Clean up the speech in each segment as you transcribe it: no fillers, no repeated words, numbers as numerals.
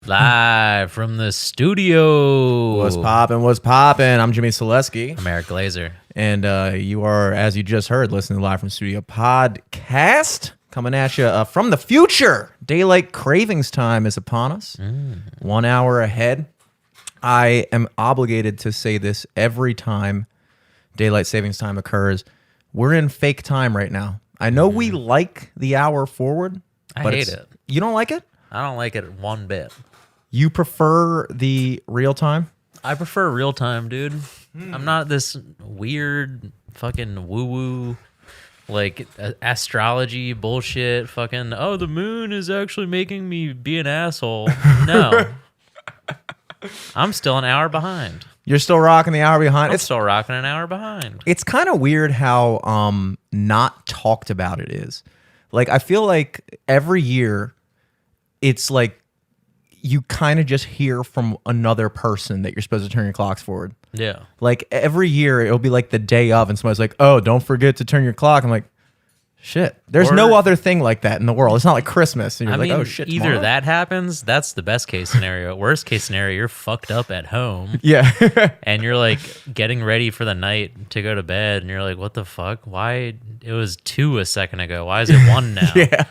Live from the studio. What's poppin', what's poppin'? I'm Jimmy Selesky. I'm Eric Glazer. And you are, as you just heard, listening to Live from Studio podcast. Coming at you from the future. Daylight cravings time is upon us. 1 hour ahead. I am obligated to say this every time daylight savings time occurs. We're in fake time right now. I know we like the hour forward. I hate it. You don't like it? I don't like it one bit. You prefer the real time? I prefer real time, dude. I'm not this weird fucking woo-woo like astrology bullshit fucking, oh, the moon is actually making me be an asshole. No. I'm still an hour behind. You're still rocking the hour behind? I'm still rocking an hour behind. It's kind of weird how not talked about it is. Like, I feel like every year it's like you kind of just hear from another person that you're supposed to turn your clocks forward. Yeah. Like every year it'll be like the day of and somebody's like, oh, don't forget to turn your clock. I'm like, shit. There's no other thing like that in the world. It's not like Christmas. And you're like, oh shit, either tomorrow? that happens, that's the best case scenario. Worst case scenario, you're fucked up at home. Yeah. And you're like getting ready for the night to go to bed and you're like, what the fuck? Why? It was 2 a second ago. Why is it 1 now? Yeah.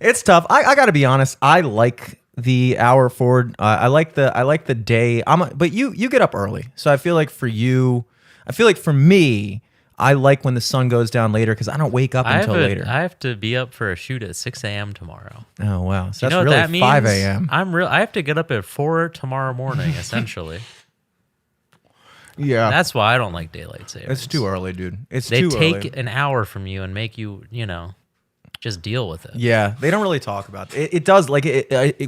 It's tough. I got to be honest. I like the hour forward. I like the day. But you get up early, so I feel like for you, for me, I like when the sun goes down later because I don't wake up until later. I have to be up for a shoot at 6 a.m. tomorrow. Oh wow, so you that's know really what that means? 5 a.m. I have to get up at 4 tomorrow morning, essentially. Yeah, that's why I don't like daylight savings. It's too early, dude. They take an hour from you and make you, just deal with it. Yeah, they don't really talk about it. It does like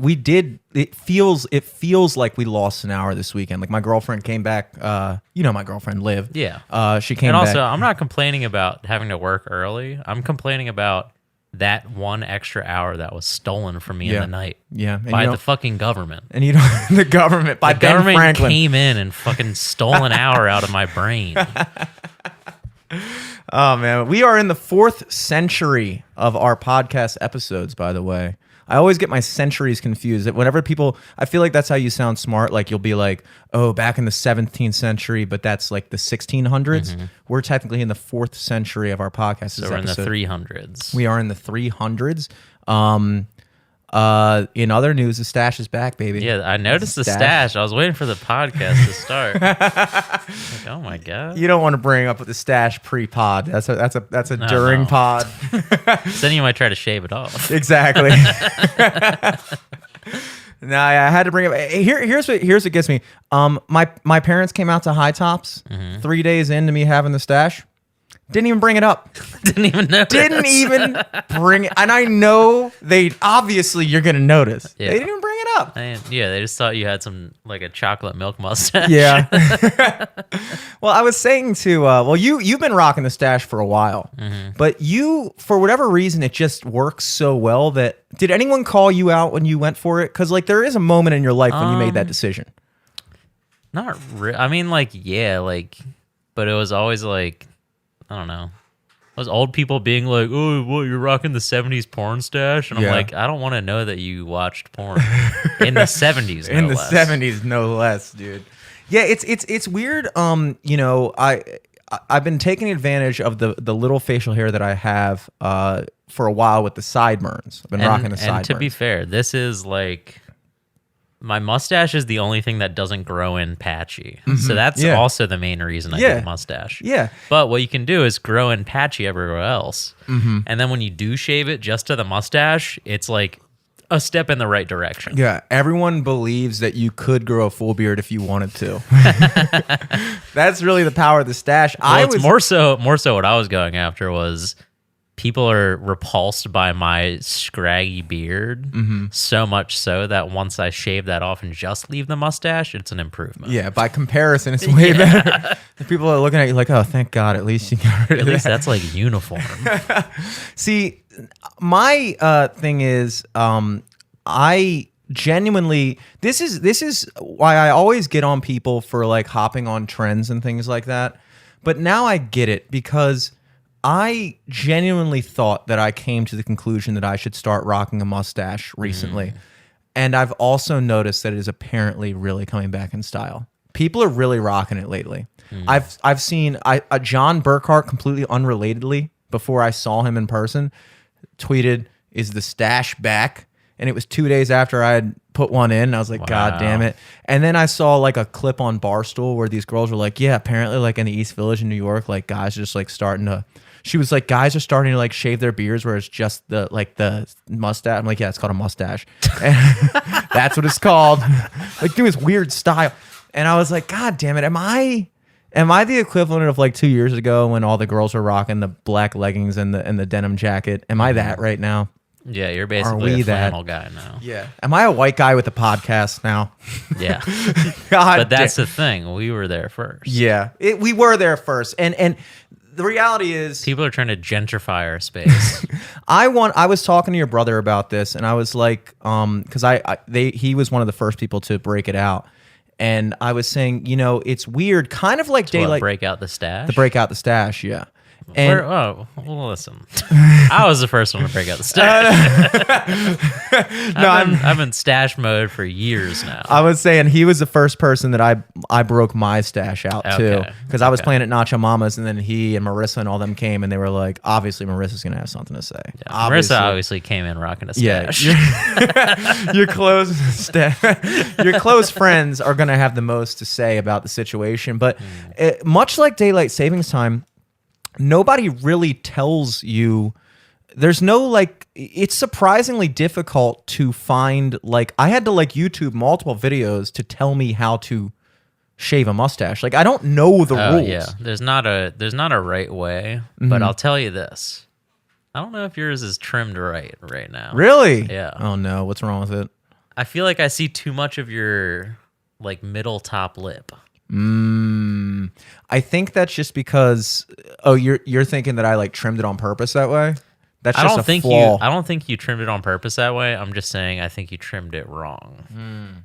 we did. It feels like we lost an hour this weekend. Like my girlfriend came back. My girlfriend Liv. Yeah. She came and back. Also, I'm not complaining about having to work early. I'm complaining about that 1 extra hour that was stolen from me in the night. Yeah, by the fucking government. And the government by the Ben government Franklin came in and fucking stole an hour out of my brain. Oh, man. We are in the 4th century of our podcast episodes, by the way. I always get my centuries confused. Whenever I feel like that's how you sound smart. Like you'll be like, oh, back in the 17th century, but that's like the 1600s. Mm-hmm. We're technically in the 4th century of our podcast. So we're in the 300s. We are in the 300s. In other news, the stash is back, baby. Yeah, I noticed the stash. I was waiting for the podcast to start. Like, oh my god! You don't want to bring up the stash pre-pod. That's a during pod. So then you might try to shave it off. Exactly. No, I had to bring it. Here's what gets me. My parents came out to High Tops 3 days into me having the stash. Didn't even bring it up. Didn't even notice. Didn't even bring it. And I know obviously you're going to notice. Yeah. They didn't even bring it up. They just thought you had like a chocolate milk mustache. Yeah. Well, I was saying to, you've been rocking the stash for a while, but you, for whatever reason, it just works so well that, did anyone call you out when you went for it? Because like there is a moment in your life when you made that decision. Not really. I mean, but it was always like, I don't know. Those old people being like, oh, what, you're rocking the 70s porn stash? And I'm like, I don't want to know that you watched porn in the 70s, no less. 70s, no less, dude. Yeah, it's weird. I've been taking advantage of the little facial hair that I have for a while with the sideburns. I've been rocking the sideburns. And to be fair, this is like... My mustache is the only thing that doesn't grow in patchy. Mm-hmm. So that's also the main reason I get a mustache. Yeah. But what you can do is grow in patchy everywhere else. Mm-hmm. And then when you do shave it just to the mustache, it's like a step in the right direction. Yeah. Everyone believes that you could grow a full beard if you wanted to. That's really the power of the stash. Well, more so what I was going after was... People are repulsed by my scraggy beard so much so that once I shave that off and just leave the mustache, it's an improvement. Yeah, by comparison, it's way better. People are looking at you like, oh, thank God, at least you got rid of that. At least that's like uniform. See, my thing is, I genuinely, this is why I always get on people for like hopping on trends and things like that. But now I get it because... I genuinely thought that I came to the conclusion that I should start rocking a mustache recently. And I've also noticed that it is apparently really coming back in style. People are really rocking it lately. I've seen John Burkhart, completely unrelatedly, before I saw him in person, tweeted, "Is the stash back?" And it was 2 days after I had put one in. And I was like, God damn it. And then I saw like a clip on Barstool where these girls were like, yeah, apparently like in the East Village in New York, like guys are just like starting to, she was like, guys are starting to like shave their beards where it's just the mustache. I'm like, yeah, it's called a mustache. And that's what it's called. Like doing this weird style. And I was like, God damn it. Am I the equivalent of like 2 years ago when all the girls were rocking the black leggings and the denim jacket? Am I that right now? Yeah, you're basically a flannel guy now. Yeah. Am I a white guy with a podcast now? Yeah. God but that's the thing. We were there first. Yeah. We were there first. And the reality is people are trying to gentrify our space. I was talking to your brother about this, and I was like, because he was one of the first people to break it out. And I was saying, you know, it's weird, kind of like daylight. Break out the stash? To break out the stash, yeah. And well, listen. I was the first one to break out the stash. I've been stash mode for years now. I was saying he was the first person that I broke my stash out too, because I was playing at Nacho Mama's, and then he and Marissa and all them came, and they were like, obviously Marissa's gonna have something to say. Yeah, Marissa obviously came in rocking a stash. Yeah, your close friends are gonna have the most to say about the situation, but much like daylight savings time, nobody really tells you. There's no like, it's surprisingly difficult to find, like, I had to like YouTube multiple videos to tell me how to shave a mustache. Like, I don't know the rules. Yeah, there's not a right way, but I'll tell you this. I don't know if yours is trimmed right now. Really? Yeah. Oh no, what's wrong with it? I feel like I see too much of your like middle top lip. I think that's just because you're thinking that I like trimmed it on purpose that way. That's just a flaw. I don't think you trimmed it on purpose that way. I'm just saying I think you trimmed it wrong.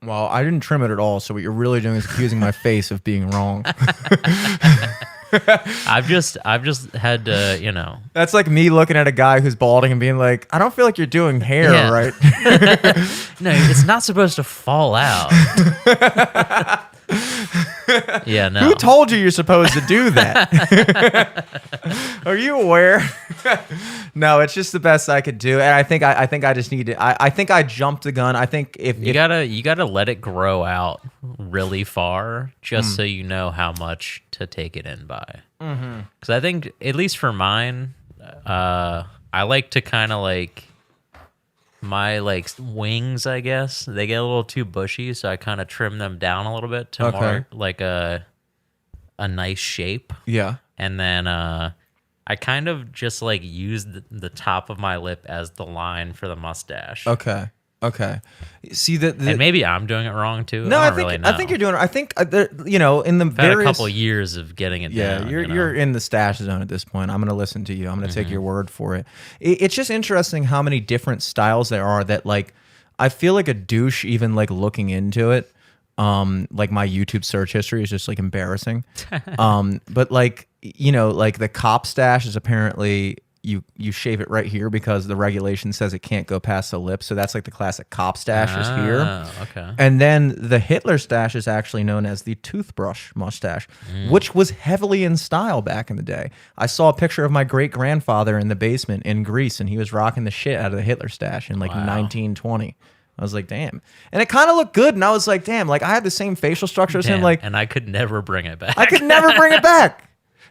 Well, I didn't trim it at all. So what you're really doing is accusing my face of being wrong. I've just had to, you know. That's like me looking at a guy who's balding and being like, I don't feel like you're doing hair right. No, it's not supposed to fall out. Yeah, no. Who told you you're supposed to do that? Are you aware? No, it's just the best I could do, and I think I just need to. I think I jumped the gun. I think if you gotta let it grow out really far, just so you know how much to take it in by. Because I think, at least for mine, I like to kind of like. My like wings, I guess, they get a little too bushy, so I kind of trim them down a little bit to more like a nice shape. Yeah. And then I kind of just like use the top of my lip as the line for the mustache. Okay. See that, and maybe I'm doing it wrong too. No, I think you're doing it. I think you know, in the had a couple years of getting it. Yeah, down, you're in the stash zone at this point. I'm going to listen to you. I'm going to take your word for it. It's just interesting how many different styles there are that, like, I feel like a douche even like looking into it. Like my YouTube search history is just like embarrassing. But like, you know, like the cop stash is apparently. You shave it right here because the regulation says it can't go past the lips. So that's like the classic cop stash is here. Okay. And then the Hitler stash is actually known as the toothbrush mustache, which was heavily in style back in the day. I saw a picture of my great-grandfather in the basement in Greece, and he was rocking the shit out of the Hitler stash in like 1920. I was like, damn. And it kind of looked good. And I was like, damn, like I had the same facial structure as him. Like, and I could never bring it back. I could never bring it back.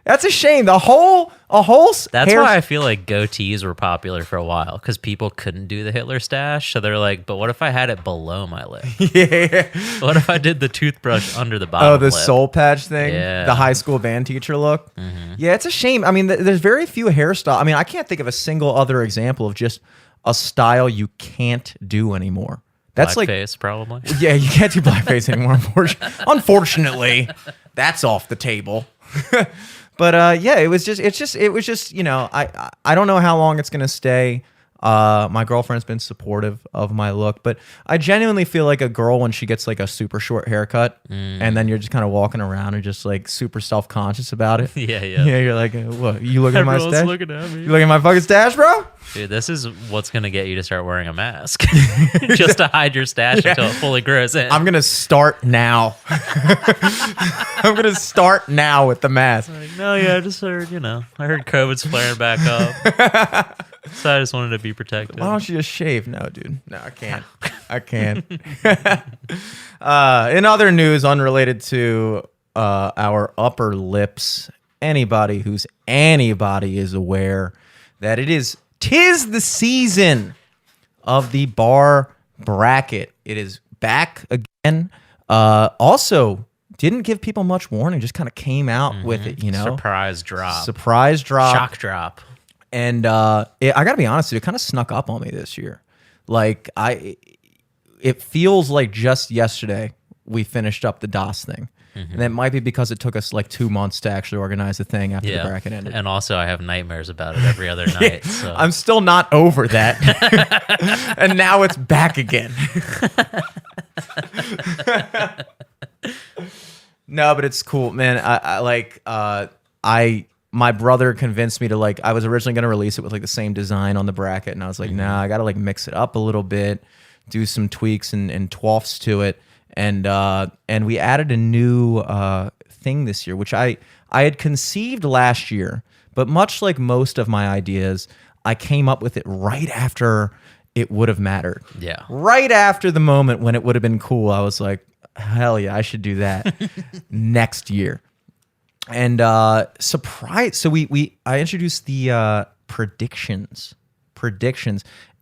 That's a shame. That's why I feel like goatees were popular for a while, because people couldn't do the Hitler stash. So they're like, but what if I had it below my lip? Yeah. What if I did the toothbrush under the bottom lip? Oh, the lip? soul patch thing? Yeah. The high school band teacher look? Yeah, it's a shame. I mean, there's very few hairstyles. I mean, I can't think of a single other example of just a style you can't do anymore. That's blackface, probably. Yeah, you can't do blackface anymore, unfortunately. That's off the table. But yeah, it was just you know, I don't know how long it's gonna stay. My girlfriend's been supportive of my look, but I genuinely feel like a girl when she gets like a super short haircut, and then you're just kind of walking around and just like super self-conscious about it. Yeah. Yeah, you're like, what? You looking at my stash? Looking at me. You looking at my fucking stash, bro? Dude, this is what's going to get you to start wearing a mask. Just to hide your stash until it fully grows in. I'm going to start now. I'm going to start now with the mask. Like, no, yeah, I just heard, I heard COVID's flaring back up. So I just wanted to be protected. Why don't you just shave? No, dude. No, I can't. I can't. In other news unrelated to our upper lips, anybody who's anybody is aware that tis the season of the bar bracket. It is back again. Also, didn't give people much warning, just kind of came out with it, Surprise drop. Shock drop. And I gotta be honest, it kind of snuck up on me this year. Like it feels like just yesterday we finished up the DOS thing. And that might be because it took us like 2 months to actually organize the thing after the bracket ended. And also I have nightmares about it every other night. So. I'm still not over that. And now it's back again. No, but it's cool, man. My brother convinced me to I was originally going to release it with the same design on the bracket. And I was like, nah, I got to mix it up a little bit, do some tweaks and twelfths to it. And we added a new thing this year, which I had conceived last year, but much like most of my ideas, I came up with it right after it would have mattered. Yeah. Right after the moment when it would have been cool, I was like, hell yeah, I should do that next year. And surprise! So I introduced the predictions,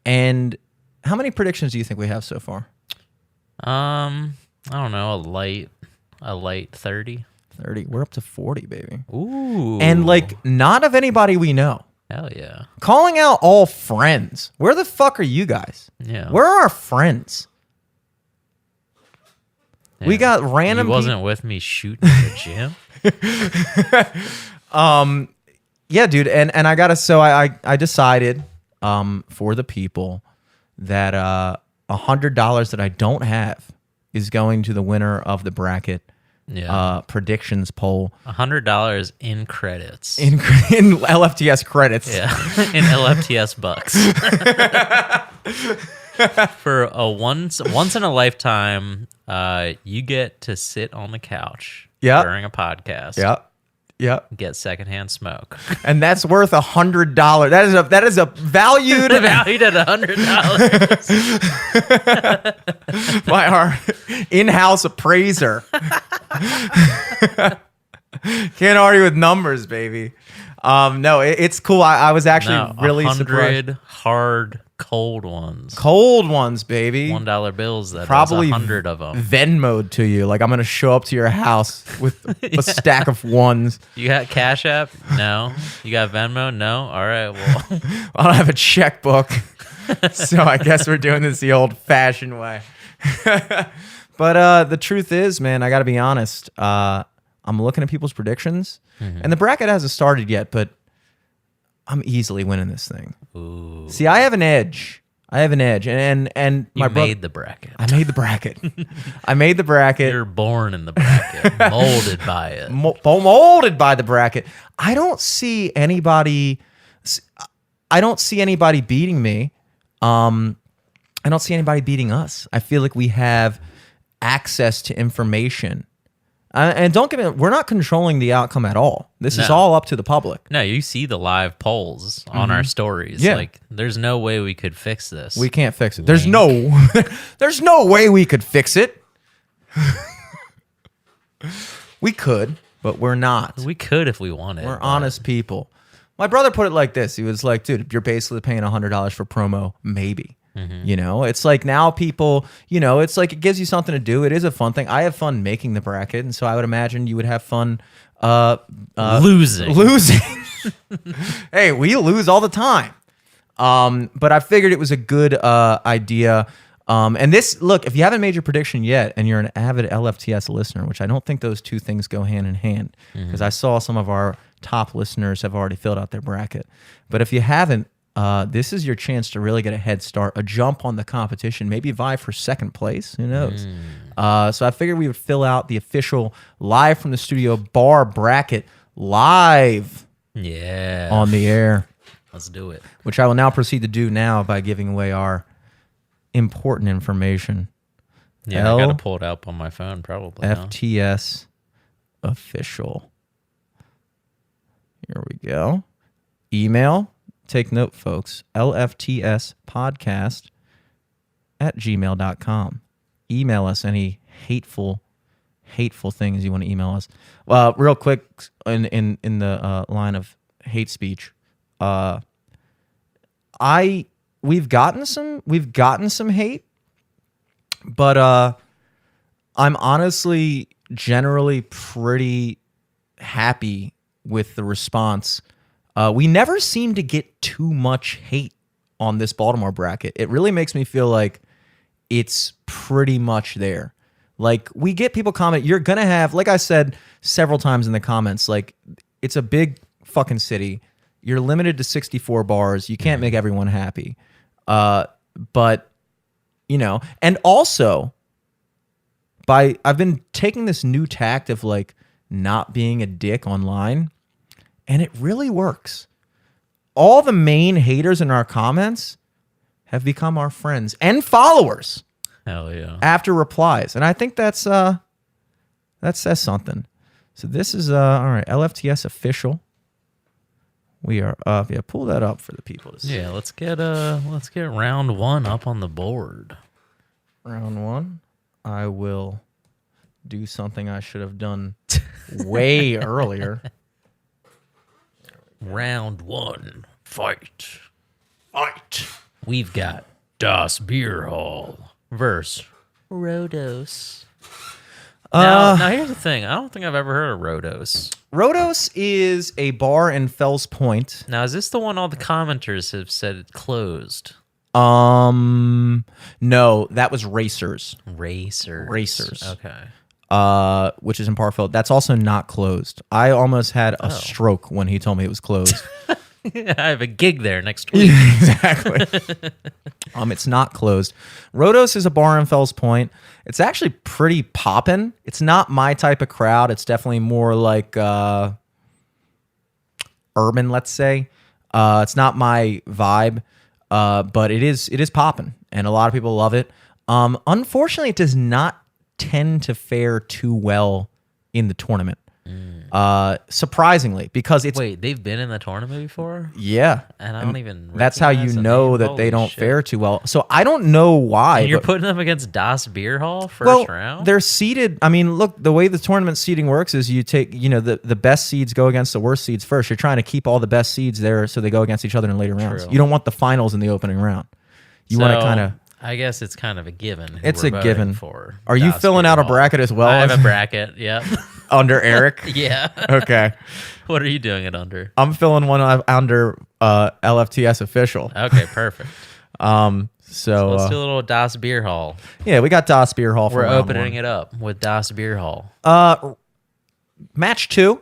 and how many predictions do you think we have so far? I don't know, a light 30. 30. We're up to 40, baby. Ooh. And not of anybody we know. Hell yeah. Calling out all friends. Where the fuck are you guys? Yeah. Where are our friends? Yeah. We got random. You wasn't with me shooting at the gym. Yeah, dude, and I gotta. So I decided for the people that $100 that I don't have is going to the winner of the bracket predictions poll. $100 in credits. In LFTS credits. Yeah, in LFTS bucks. For a once in a lifetime, you get to sit on the couch during a podcast. Yep. Get secondhand smoke. And that's worth $100. That is a valued valued at $100 by our in-house appraiser. Can't argue with numbers, baby. No, it's cool. I was actually really 100 surprised. hard cold ones. Cold ones, baby. $1 bills. That probably 100 of them. Venmo'd to you. I'm gonna show up to your house with a stack of ones. You got Cash App? No. You got Venmo? No. All right. Well, I don't have a checkbook, so I guess we're doing this the old-fashioned way. But the truth is, man, I got to be honest. I'm looking at people's predictions, and the bracket hasn't started yet, but I'm easily winning this thing. ooh. See, I have an edge. And You made the bracket. I made the bracket. I made the bracket. You're born in the bracket, molded by it. Molded by the bracket. I don't see anybody beating me. I don't see anybody beating us. I feel like we have access to information. And don't get me wrong, we're not controlling the outcome at all. This is all up to the public. No, you see the live polls on our stories. Yeah. There's no way we could fix this. We can't fix it. There's no way we could fix it. We could, but we're not. We could if we wanted. We're honest people. My brother put it like this. He was like, dude, you're basically paying $100 for promo, maybe. It's like now people, it's like it gives you something to do. It is a fun thing. I have fun making the bracket, and so I would imagine you would have fun losing. Hey, we lose all the time. But I figured it was a good idea. And this, look, if you haven't made your prediction yet and you're an avid LFTS listener, which I don't think those two things go hand in hand, because I saw some of our top listeners have already filled out their bracket. But if you haven't, this is your chance to really get a head start, a jump on the competition, maybe vie for second place. Who knows? So I figured we would fill out the official live from the studio bar bracket live Yeah. on the air. Let's do it. which I will now proceed to do now by giving away our important information. Yeah, I got to pull it up on my phone probably. LFTS official. Here we go. Email. Take note, folks. LFTSpodcast@gmail.com. Email us any hateful things you want to email us. Real quick, in the line of hate speech, we've gotten some hate, but I'm honestly generally pretty happy with the response. We never seem to get too much hate on this Baltimore bracket. It really makes me feel like it's pretty much there. Like, we get people comment, you're going to have, like I said several times in the comments, like, it's a big fucking city. You're limited to 64 bars. You can't make everyone happy. But, you know, and also, I've been taking this new tact of, like, not being a dick online, and it really works. All the main haters in our comments have become our friends and followers. Hell yeah. After replies. And I think that says something. So this is all right, LFTS official. We are pull that up for the people to see. Yeah, let's get round 1 up on the board. Round 1. I will do something I should have done way earlier. Round 1. Fight. We've got Das Beer Hall versus Rhodos. Now here's the thing. I don't think I've ever heard of Rhodos. Rhodos is a bar in Fells Point. Now, is this the one all the commenters have said it closed? No, that was Racers. Racers. Okay. Which is in Parkville. That's also not closed. I almost had a stroke when he told me it was closed. I have a gig there next week. Exactly. It's not closed. Rhodos is a bar in Fells Point. It's actually pretty poppin'. It's not my type of crowd. It's definitely more like urban, let's say. It's not my vibe, but it is poppin', and a lot of people love it. Unfortunately, it does not tend to fare too well in the tournament. Surprisingly, because it's... Wait, they've been in the tournament before? Yeah. And I don't even... That's how you know that they don't fare too well. So I don't know why. And you're putting them against Das Beer Hall first round? They're seeded... I mean, look, the way the tournament seeding works is you take, the best seeds go against the worst seeds first. You're trying to keep all the best seeds there so they go against each other in later rounds. You don't want the finals in the opening round. You want to kind of... I guess it's kind of a given. It's a given. For Are you filling out a bracket as well? I have a bracket, yep. Under Eric? Yeah. Okay. What are you doing it under? I'm filling one under LFTS official. Okay, perfect. So let's do a little Das Beer Hall. Yeah, we got Das Beer Hall. We're opening it up with Das Beer Hall. Match 2.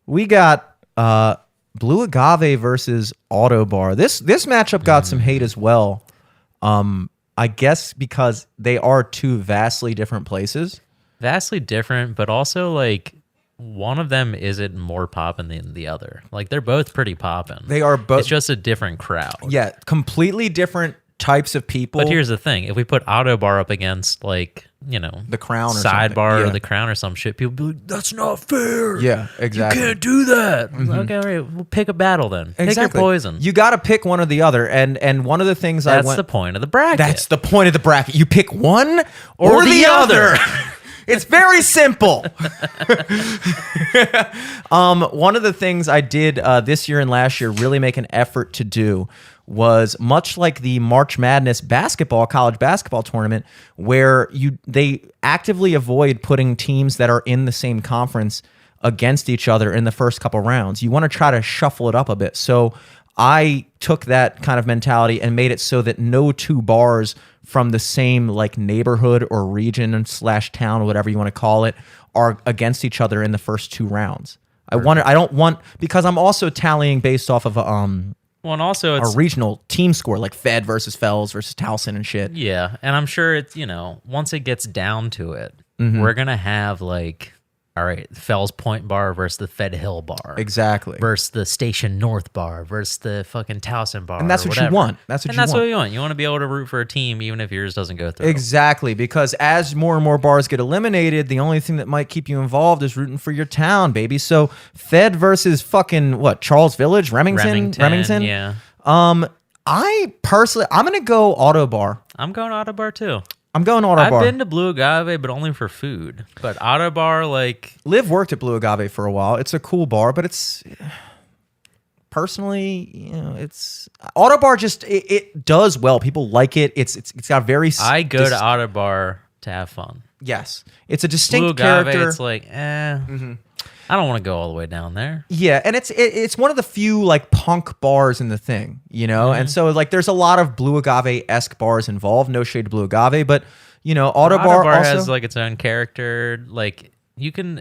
We got Blue Agave versus Auto Bar. This matchup got some hate as well. I guess because they are two vastly different places. Vastly different, but also like one of them isn't more poppin' than the other. Like they're both pretty poppin'. They are both. It's just a different crowd. Yeah, completely different types of people. But here's the thing: if we put Auto Bar up against like the Crown or Sidebar or the Crown or some shit, people be like, "That's not fair." Yeah, exactly. You can't do that. Okay, all right, we'll pick a battle then. Pick your poison. You got to pick one or the other, and one of the things that's the point of the bracket. That's the point of the bracket. You pick one or the other. It's very simple. One of the things I did this year and last year really make an effort to do was much like the March Madness college basketball tournament, where they actively avoid putting teams that are in the same conference against each other in the first couple rounds. You want to try to shuffle it up a bit. So I took that kind of mentality and made it so that no two bars from the same like neighborhood or region / town or whatever you want to call it are against each other in the first 2 rounds. Because I'm also tallying based off of well, and also it's a regional team score, like Fed versus Fells versus Towson and shit. Yeah, and I'm sure it's, once it gets down to it, we're going to have like All right, Fells Point Bar versus the Fed Hill Bar. Exactly. Versus the Station North Bar versus the fucking Towson Bar. And that's what you want. That's what you want. You want to be able to root for a team even if yours doesn't go through. Exactly, because as more and more bars get eliminated, the only thing that might keep you involved is rooting for your town, baby. So Fed versus fucking what? Charles Village, Remington. Yeah. I personally, I'm gonna go Auto Bar. I'm going Auto Bar too. I'm going Auto Bar. I've been to Blue Agave, but only for food. But Auto Bar, like... Liv worked at Blue Agave for a while. It's a cool bar, but it's... Personally, it's... Auto Bar just... It does well. People like it. It's got very... I go to Auto Bar to have fun. Yes. It's a distinct Blue Agave, character. it's like, I don't want to go all the way down there. Yeah, and it's one of the few like punk bars in the thing, And so like there's a lot of Blue Agave-esque bars involved. No shade to Blue Agave, but Auto Bar also has like its own character. Like you can,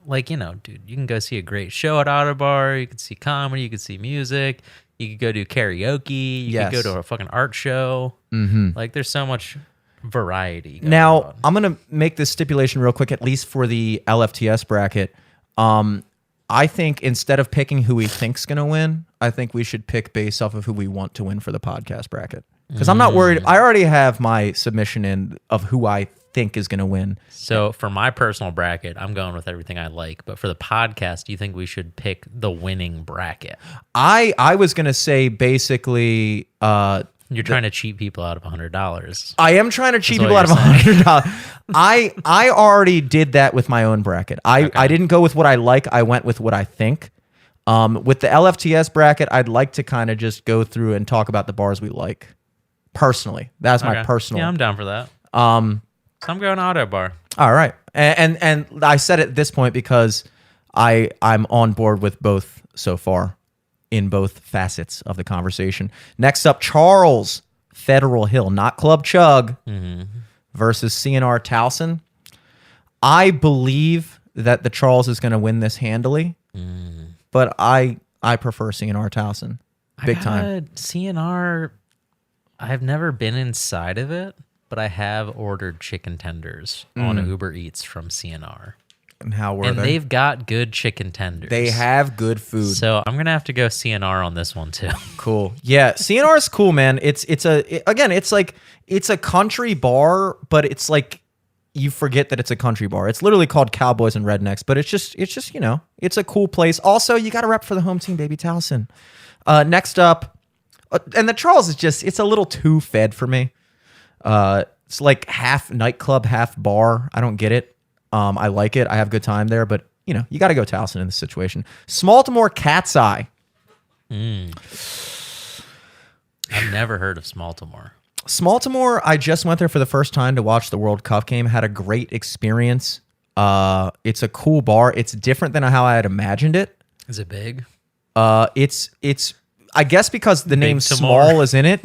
dude, you can go see a great show at Auto Bar. You can see comedy. You can see music. You could go do karaoke. You could go to a fucking art show. Mm-hmm. Like there's so much variety. Now I'm gonna make this stipulation real quick, at least for the LFTS bracket. I think instead of picking who we think's going to win, I think we should pick based off of who we want to win for the podcast bracket. Because I'm not worried. I already have my submission in of who I think is going to win. So for my personal bracket, I'm going with everything I like. But for the podcast, do you think we should pick the winning bracket? I was going to say basically... You're trying to cheat people out of $100. I am trying to cheat people out of $100. I already did that with my own bracket. I didn't go with what I like. I went with what I think. With the LFTS bracket, I'd like to kind of just go through and talk about the bars we like. Personally, that's my personal. Yeah, I'm down for that. So I'm going Auto Bar. All right, and I said it at this point because I'm on board with both so far. In both facets of the conversation. Next up, Charles Federal Hill, not Club Chug, versus CNR Towson. I believe that the Charles is going to win this handily, but I prefer CNR Towson. Big time. CNR, I've never been inside of it, but I have ordered chicken tenders on Uber Eats from CNR. And how were they? They've got good chicken tenders. They have good food. So I'm gonna have to go CNR on this one too. Cool. Yeah, CNR is cool, man. It's a country bar, but it's like you forget that it's a country bar. It's literally called Cowboys and Rednecks, but it's just it's a cool place. Also, you got to rep for the home team, baby Towson. Next up, and the Charles is it's a little too fed for me. It's like half nightclub, half bar. I don't get it. I like it. I have a good time there, but you got to go Towson in this situation. Smaltimore Cat's Eye. I've never heard of Smaltimore. Smaltimore, I just went there for the first time to watch the World Cup game. Had a great experience. It's a cool bar. It's different than how I had imagined it. Is it big? It's I guess because the name Small is in it,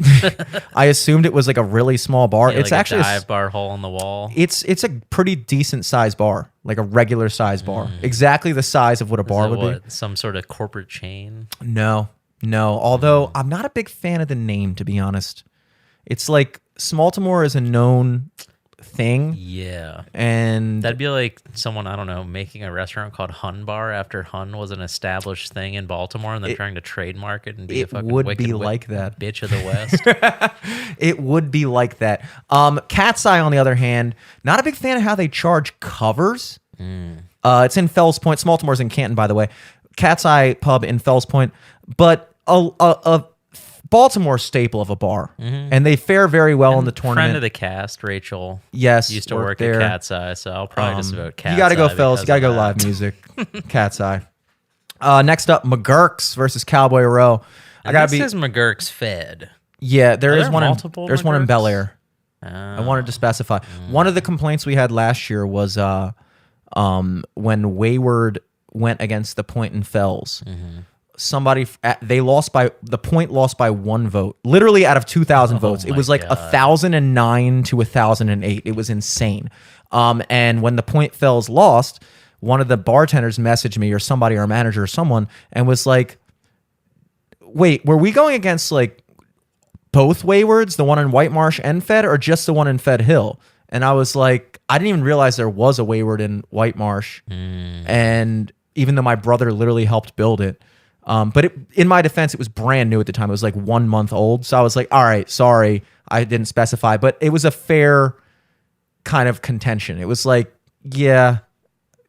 I assumed it was like a really small bar. Yeah, it's like actually a dive bar hole in the wall. It's a pretty decent size bar, like a regular size bar, exactly the size of what a bar would be. Some sort of corporate chain? No. Although I'm not a big fan of the name, to be honest. It's like Smaltimore is a known thing. Yeah. And that'd be like someone, I don't know, making a restaurant called Hun Bar after Hun was an established thing in Baltimore and then trying to trademark it and be a fucking wicked like that bitch of the West. It would be like that. Cat's Eye, on the other hand, not a big fan of how they charge covers. It's in Fells Point. Smaltimore's in Canton, by the way. Cat's Eye pub in Fells Point. But a Baltimore staple of a bar, and they fare very well in the tournament. Friend of the cast, Rachel. Yes, used to work there. At Cat's Eye, so I'll probably just vote Cat's Eye. You got to go, Fells. You got to go live music. Cat's Eye. Next up, McGurk's versus Cowboy Row. This is McGurk's Fed. Yeah, there's one McGurk's? One in Bel Air. I wanted to specify. One of the complaints we had last year was when Wayward went against the Point in Fells. The Point lost by one vote, literally out of 2,000 votes. It was like 1,009 to 1,008. It was insane. And when the Point Fells lost, one of the bartenders messaged me or somebody, our manager or someone, and was like, wait, were we going against like both Waywards, the one in White Marsh and Fed, or just the one in Fed Hill? And I was like, I didn't even realize there was a Wayward in White Marsh. And even though my brother literally helped build it. But in my defense, it was brand new at the time. It was like 1 month old. So I was like, all right, sorry, I didn't specify. But it was a fair kind of contention. It was like, yeah,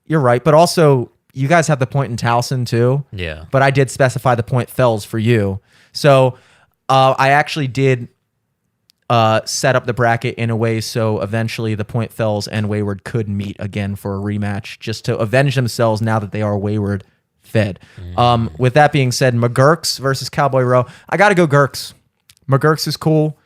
you're right. But also, you guys have the point in Towson too. Yeah. But I did specify the point Fells for you. So I actually did set up the bracket in a way so eventually the Point Fells and Wayward could meet again for a rematch just to avenge themselves now that they are Wayward fed. With that being said, McGurk's versus Cowboy Row. I got to go Gurk's. McGurk's is cool.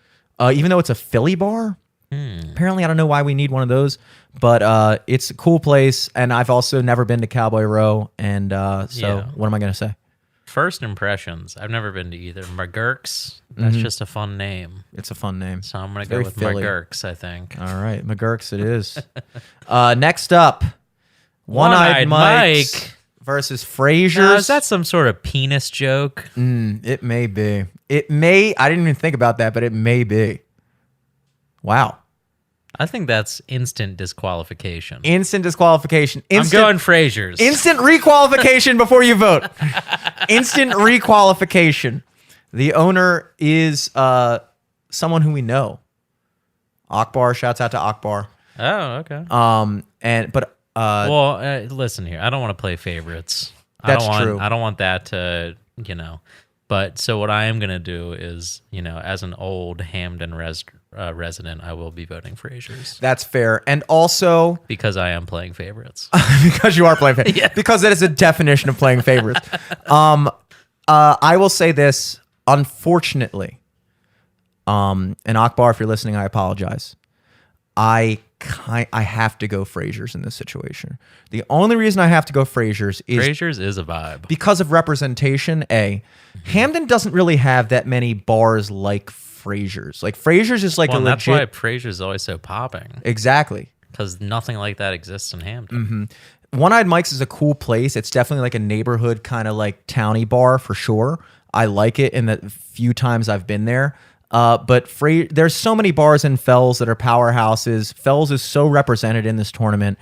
Even though it's a Philly bar, apparently I don't know why we need one of those, but it's a cool place. And I've also never been to Cowboy Row. And what am I going to say? First impressions. I've never been to either. McGurk's. That's just a fun name. It's a fun name. So I'm going to go with Philly. McGurk's, I think. All right, McGurk's it is. Next up, One-Eyed Mike versus Frazier's. Now, is that some sort of penis joke? It may be. It may. I didn't even think about that, but it may be. Wow. I think that's instant disqualification. Instant disqualification. I'm going Frazier's. Instant requalification before you vote. Instant requalification. The owner is someone who we know. Akbar. Shouts out to Akbar. Oh, okay. Listen here. I don't want to play favorites. That's true. I don't want that to, But so what I am going to do is, as an old Hamden resident, I will be voting Frazier's. That's fair. And also... because I am playing favorites. Because you are playing favorites. Yeah. Because that is a definition of playing favorites. I will say this, unfortunately, and Akbar, if you're listening, I apologize. I have to go Frazier's in this situation. The only reason I have to go Frazier's is a vibe. Because of representation, Hamden doesn't really have that many bars like Frazier's. Like Frazier's is like a legit... that's why Frazier's is always so popping. Exactly. Because nothing like that exists in Hamden. One-Eyed Mike's is a cool place. It's definitely like a neighborhood kind of like towny bar for sure. I like it in the few times I've been there. But there's so many bars in Fells that are powerhouses. Fells is so represented in this tournament.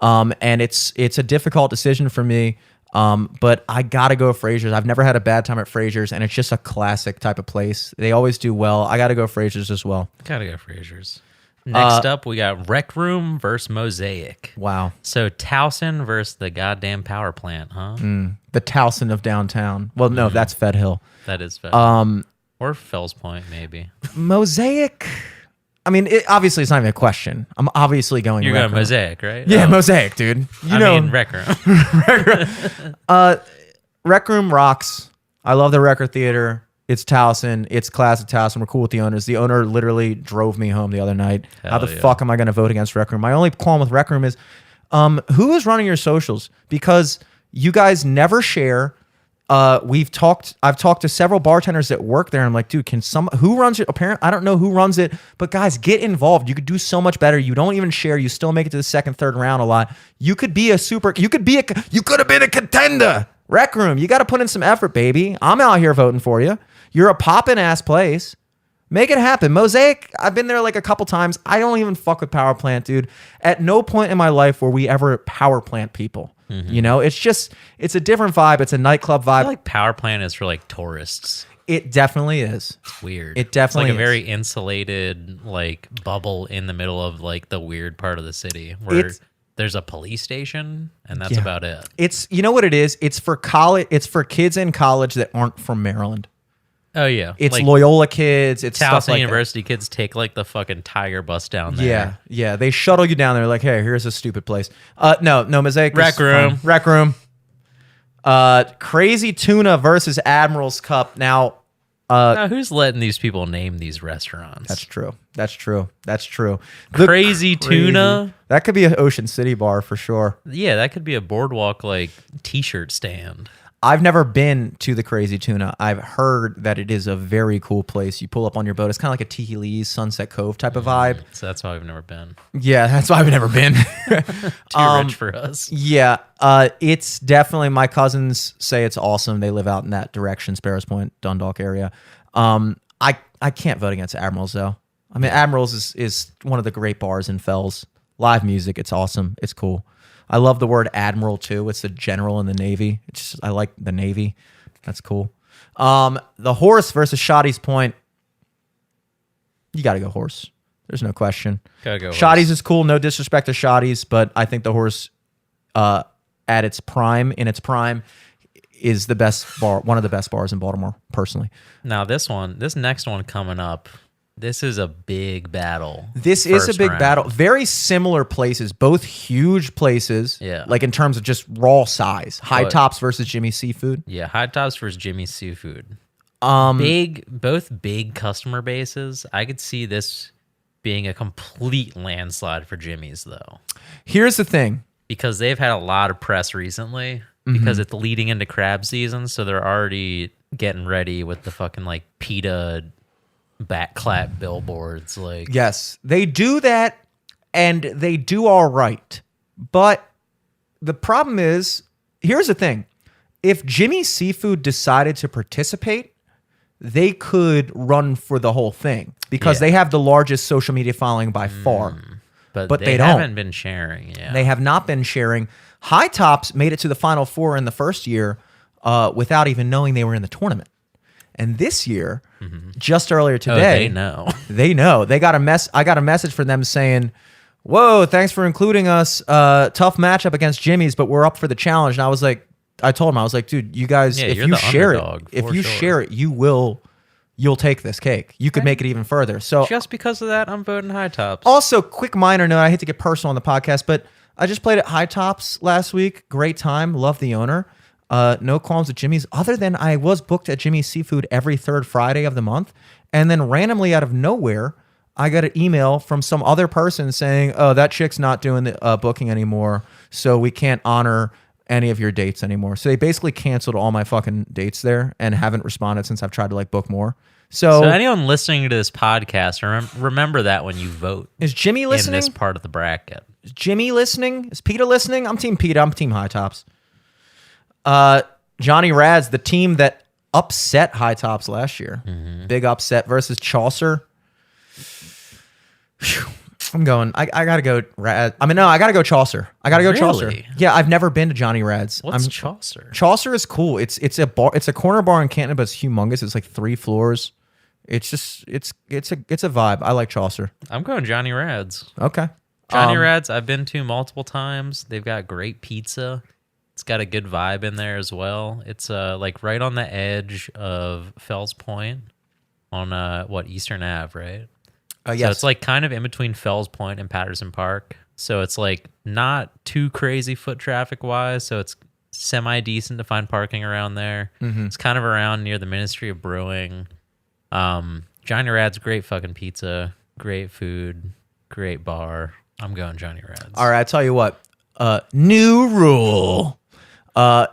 And it's a difficult decision for me. But I gotta go Frazier's. I've never had a bad time at Frazier's, and it's just a classic type of place. They always do well. I gotta go Frazier's as well. Gotta go Frazier's. Next up, we got Rec Room versus Mosaic. Wow. So Towson versus the goddamn power plant, huh? The Towson of downtown. Well, no, that's Fed Hill. That is Fed Hill. Or Fells Point, maybe. Mosaic. I mean, obviously, it's not even a question. I'm obviously going. You're going Mosaic, right? Yeah, Mosaic, dude. I mean, Rec Room. Rec Room rocks. I love the Record Theater. It's Towson. It's classic Towson. We're cool with the owners. The owner literally drove me home the other night. How the fuck am I going to vote against Rec Room? My only qualm with Rec Room is, who is running your socials? Because you guys never share. I've talked to several bartenders that work there. And I'm like, dude, who runs it? Apparently, I don't know who runs it, but guys, get involved. You could do so much better. You don't even share. You still make it to the second, third round a lot. You could have been a contender. Rec Room, you got to put in some effort, baby. I'm out here voting for you. You're a poppin' ass place. Make it happen. Mosaic, I've been there like a couple times. I don't even fuck with power plant, dude. At no point in my life were we ever power plant people. It's a different vibe. It's a nightclub vibe. I feel like power plant is for like tourists. It definitely is. It's weird. It definitely it's like a very insulated like bubble in the middle of like the weird part of the city where there's a police station and that's about it. It's, you know what it is? It's for college. It's for kids in college that aren't from Maryland. Oh yeah, it's like Loyola kids. It's Towson stuff like University kids take like the fucking Tiger bus down there. Yeah. They shuttle you down there. Like, hey, here's a stupid place. No, Mosaic. Rec Room. Rec Room. Crazy Tuna versus Admiral's Cup. Now, who's letting these people name these restaurants? That's true. Crazy Tuna. That could be an Ocean City bar for sure. Yeah, that could be a boardwalk like t-shirt stand. I've never been to the Crazy Tuna. I've heard that it is a very cool place. You pull up on your boat. It's kind of like a Tiki Lee's Sunset Cove type of vibe. So that's why I've never been. Yeah, that's why I've never been. Too rich for us. Yeah, it's definitely, my cousins say it's awesome. They live out in that direction, Sparrows Point, Dundalk area. I can't vote against Admirals, though. I mean, Admirals is one of the great bars in Fells. Live music, it's awesome. It's cool. I love the word admiral too. It's a general in the Navy. I like the Navy. That's cool. The Horse versus Shoddy's Point. You got to go Horse. There's no question. Gotta go Shoddy's Horse. is cool. No disrespect to Shoddy's, but I think the Horse, in its prime, is the best bar. One of the best bars in Baltimore, personally. Now this next one coming up. This is a big battle. This is a First big round. battle. Very similar places, both huge places. Yeah. Like in terms of just raw size. High But- Tops versus Jimmy Seafood. Yeah, High Tops versus Jimmy's Seafood. Um, Both big customer bases. I could see this being a complete landslide for Jimmy's though, Here's the thing. because they've had a lot of press recently because it's leading into crab season, so they're already getting ready with the fucking like PETA backclap billboards. Like, Yes, they do that, and they do all right. But the problem is, here's the thing. If Jimmy Seafood decided to participate, they could run for the whole thing because Yeah. they have the largest social media following by far. but they don't. haven't been sharing. Yeah, They have not been sharing. High Tops made it to the Final Four in the first year without even knowing they were in the tournament. And this year, just earlier today, they know. They know. They got I got a message from them saying, "Whoa, thanks for including us. Tough matchup against Jimmy's, but we're up for the challenge." And I was like, I told him, I was like, dude, you guys, Yeah, if you're you the share underdog, it, if for you sure. share it, you'll take this cake. You could make it even further. So Just because of that, I'm voting High Tops. also, quick minor note, I hate to get personal on the podcast, but I just played at High Tops last week. Great time. Love the owner. No qualms with Jimmy's, other than I was booked at Jimmy's Seafood every third Friday of the month. And then randomly out of nowhere, I got an email from some other person saying, "Oh, that chick's not doing the booking anymore, so we can't honor any of your dates anymore." So they basically canceled all my fucking dates there and haven't responded since I've tried to like book more. So anyone listening to this podcast, remember that when you vote Is Jimmy in listening? this part of the bracket. Is Jimmy listening? Is PETA listening? I'm Team PETA. I'm Team High Tops. Johnny Rads, the team that upset High Tops last year. Big upset versus Chaucer. Phew. I'm going. I gotta go Rad. I mean, no, I gotta go Chaucer. I gotta go Chaucer. Really? Yeah, I've never been to Johnny Rad's. What's Chaucer? Chaucer is cool. It's a bar. It's a corner bar in Canton, but it's humongous. It's like 3 floors. It's just it's a vibe. I like Chaucer. I'm going Johnny Rads. Okay. Johnny Rads, I've been to multiple times. They've got great pizza. It's got a good vibe in there as well. It's like right on the edge of Fells Point on Eastern Ave, right? Yes. So it's like kind of in between Fells Point and Patterson Park. So it's like not too crazy foot traffic wise. So it's semi decent to find parking around there. It's kind of around near the Ministry of Brewing. Johnny Rad's great fucking pizza, great food, great bar. I'm going Johnny Rad's. All right, I tell you what. New rule.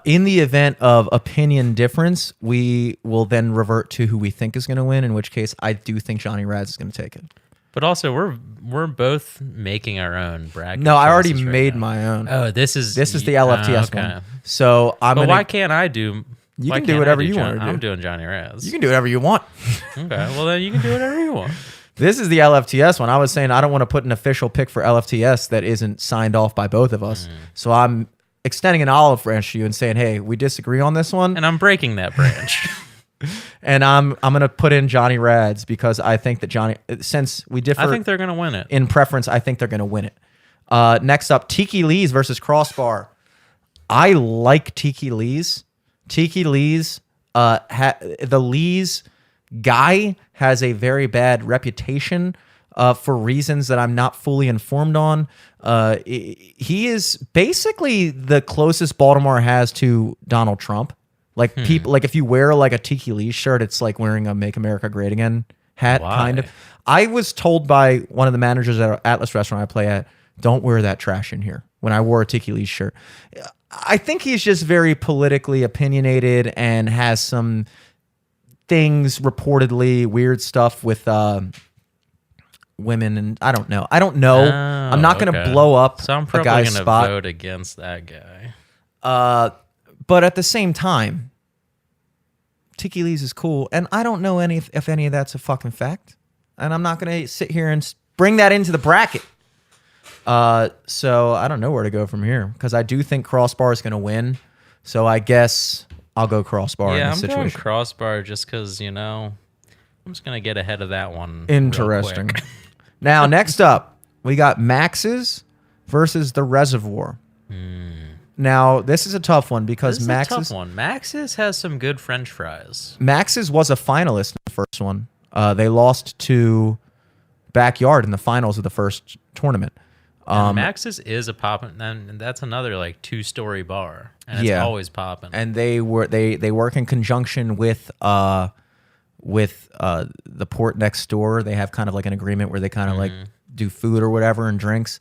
In the event of opinion difference, we will then revert to who we think is going to win. In which case, I do think Johnny Rads is going to take it. But also, we're both making our own bracket. No, I already choices right made now. my own. Oh, this is the LFTS okay. one. So I'm But gonna. why can't I do? You why can do can't I whatever you wanna do. I'm doing Johnny Raz. You can do whatever you want. Okay, well then you can do whatever you want. This is the LFTS one. I was saying I don't want to put an official pick for LFTS that isn't signed off by both of us. So I'm extending an olive branch to you and saying, hey, we disagree on this one. And I'm breaking that branch. And I'm gonna put in Johnny Rads because I think that since we differ I think they're gonna win it. in preference, I think they're gonna win it. Next up, Tiki Lee's versus Crossbar. I like Tiki Lee's. Tiki Lee's, the Lee's guy has a very bad reputation for reasons that I'm not fully informed on. He is basically the closest Baltimore has to Donald Trump. Like people, like if you wear like a Tiki Lee shirt, it's like wearing a "Make America Great Again" hat, Why? kind of. I was told by one of the managers at Atlas restaurant I play at, "Don't wear that trash in here." When I wore a Tiki Lee shirt, I think he's just very politically opinionated and has some things reportedly weird stuff with women, and I don't know. I'm not going to blow up So I'm a probably guy's gonna spot. vote against that guy. But at the same time, Tiki Lee's is cool, and I don't know if any of that's a fucking fact. and I'm not going to sit here and bring that into the bracket. So I don't know where to go from here because I do think Crossbar is going to win. So I guess I'll go Crossbar in this situation. I'm going Crossbar just because, I'm just going to get ahead of that one. Interesting. Real quick. Now, next up, we got Max's versus the Reservoir. Now, this is a tough one because Max's has some good French fries. Max's was a finalist in the first one. They lost to Backyard in the finals of the first tournament. Max's is a poppin', and that's another like 2-story bar, and it's always popping. And they work in conjunction with the port next door. They have kind of like an agreement where they kind of like do food or whatever and drinks.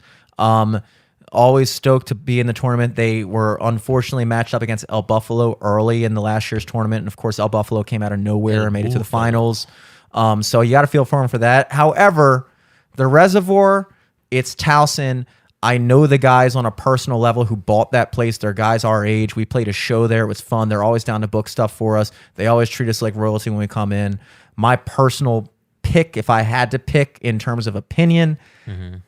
Always stoked to be in the tournament. They were unfortunately matched up against El Buffalo early in the last year's tournament, and of course El Buffalo came out of nowhere and made it to the finals. So you got to feel for them for that. However, the Reservoir, it's Towson. I know the guys on a personal level who bought that place. They're guys our age. We played a show there. It was fun. They're always down to book stuff for us. They always treat us like royalty when we come in. My personal pick, if I had to pick in terms of opinion,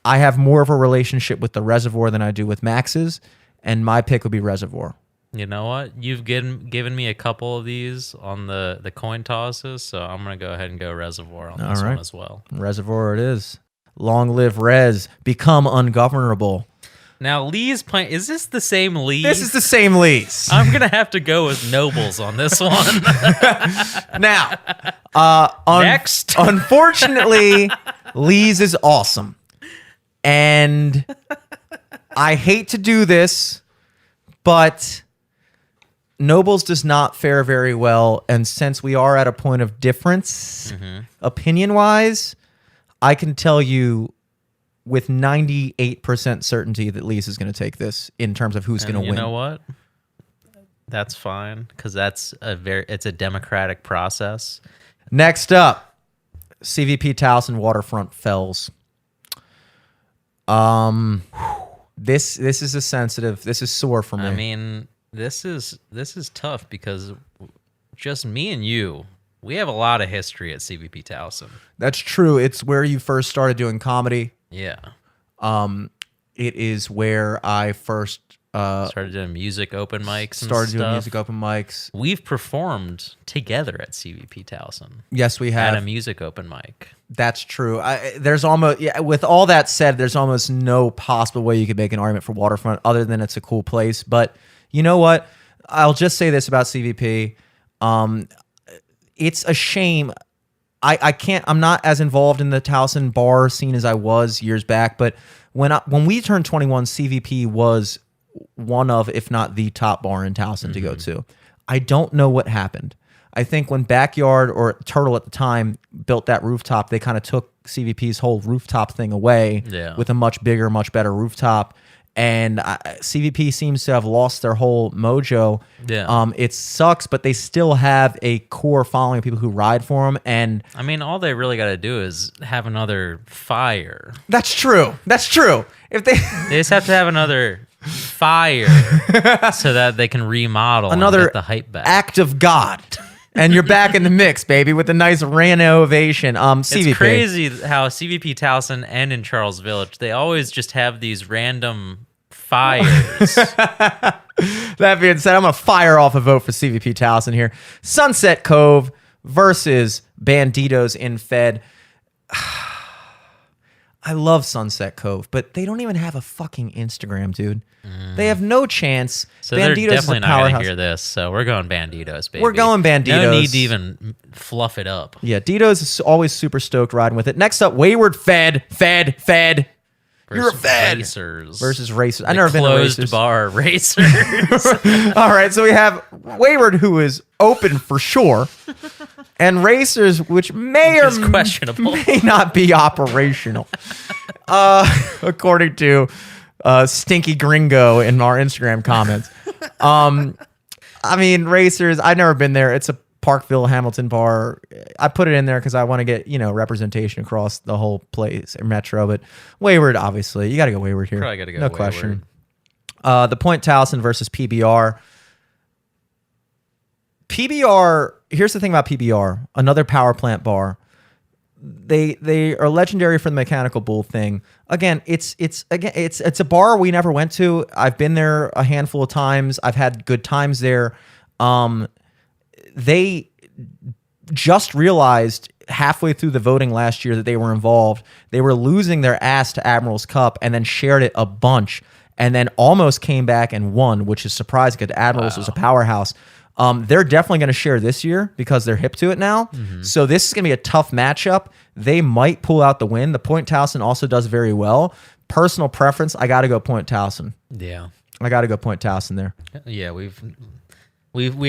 I have more of a relationship with the Reservoir than I do with Max's, and my pick would be Reservoir. You know what? You've given me a couple of these on the coin tosses, so I'm going to go ahead and go Reservoir on this one as well. Reservoir it is. Long live Rez. Become ungovernable. Now, Lee's playing. Is this the same Lee? This is the same Lee's. I'm going to have to go with Nobles on this one. Now, next. Unfortunately, Lee's is awesome. And I hate to do this, but Nobles does not fare very well. And since we are at a point of difference, opinion-wise, I can tell you with 98% certainty that Lee's is going to take this in terms of who's going to win. You know what? That's fine because it's a democratic process. Next up, CVP Towson Waterfront Fells. This is a sensitive. This is sore for me. I mean, this is tough because just me and you, we have a lot of history at CVP Towson. That's true. It's where you first started doing comedy. Yeah. It is where I first started doing music open mics. We've performed together at CVP Towson. Yes, we have. At a music open mic. That's true. With all that said, there's almost no possible way you could make an argument for Waterfront other than it's a cool place. But you know what? I'll just say this about CVP. It's a shame. I'm not as involved in the Towson bar scene as I was years back, but when we turned 21, CVP was one of, if not the top bar in Towson to go to. I don't know what happened. I think when Backyard or Turtle at the time built that rooftop, they kind of took CVP's whole rooftop thing away with a much bigger, much better rooftop. And CVP seems to have lost their whole mojo. Yeah. It sucks, but they still have a core following of people who ride for them. And I mean, all they really got to do is have another fire. That's true. If they just have to have another fire so that they can remodel another and get the hype back. Act of God. And you're back in the mix, baby, with a nice renovation. CVP. It's crazy how CVP Towson and in Charles Village, they always just have these random fires. That being said, I'm going to fire off a vote for CVP Towson here. Sunset Cove versus Banditos in Fed. I love Sunset Cove, but they don't even have a fucking Instagram, dude. They have no chance. So Banditos they're definitely not going to hear this, so we're going Banditos, baby. We're going Banditos. No need to even fluff it up. Yeah, Ditos is always super stoked riding with it. Next up, Wayward Fed. You're a Fed. Racers. Versus Racers. I've never been to Racers. Closed bar Racers. All right, so we have Wayward, who is open for sure, and Racers, which may not be operational. According to Stinky Gringo in our Instagram comments. I mean, Racers, I've never been there. It's a Parkville Hamilton bar. I put it in there because I want to get, representation across the whole place, Metro. But Wayward, obviously. You got to go Wayward here. Probably got to go no Wayward. Question. The Point Towson versus PBR. PBR, here's the thing about PBR, another power plant bar. they are legendary for the mechanical bull thing. Again, it's a bar we never went to. I've been there a handful of times. I've had good times there. They just realized halfway through the voting last year that they were involved. They were losing their ass to Admiral's Cup and then shared it a bunch and then almost came back and won, which is surprising because Admiral's was a powerhouse. They're definitely going to share this year because they're hip to it now. So this is going to be a tough matchup. They might pull out the win. The Point Towson also does very well. Personal preference, I got to go Point Towson. Yeah. I got to go Point Towson there. Yeah, we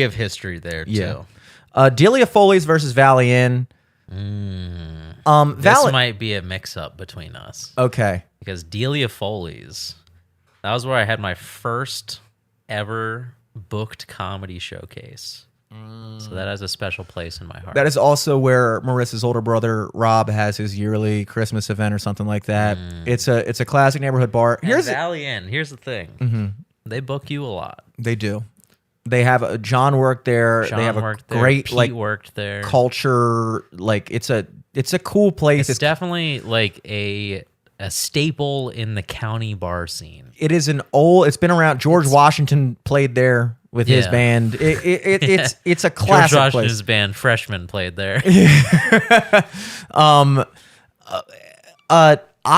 have history there too. Delia Foley's versus Valley Inn. This might be a mix-up between us. Okay. Because Delia Foley's, that was where I had my first ever booked comedy showcase. So that has a special place in my heart. That is also where Marissa's older brother Rob has his yearly Christmas event or something like that. It's a classic neighborhood bar. Here's Valley Inn. Here's the thing. They book you a lot. They do. They have John worked there. They have a great Pete worked there. Culture. Like it's a cool place. It's definitely like a staple in the county bar scene. It is it's been around. George Washington played there with his band. It's a classic George Washington's place. band Freshman played there.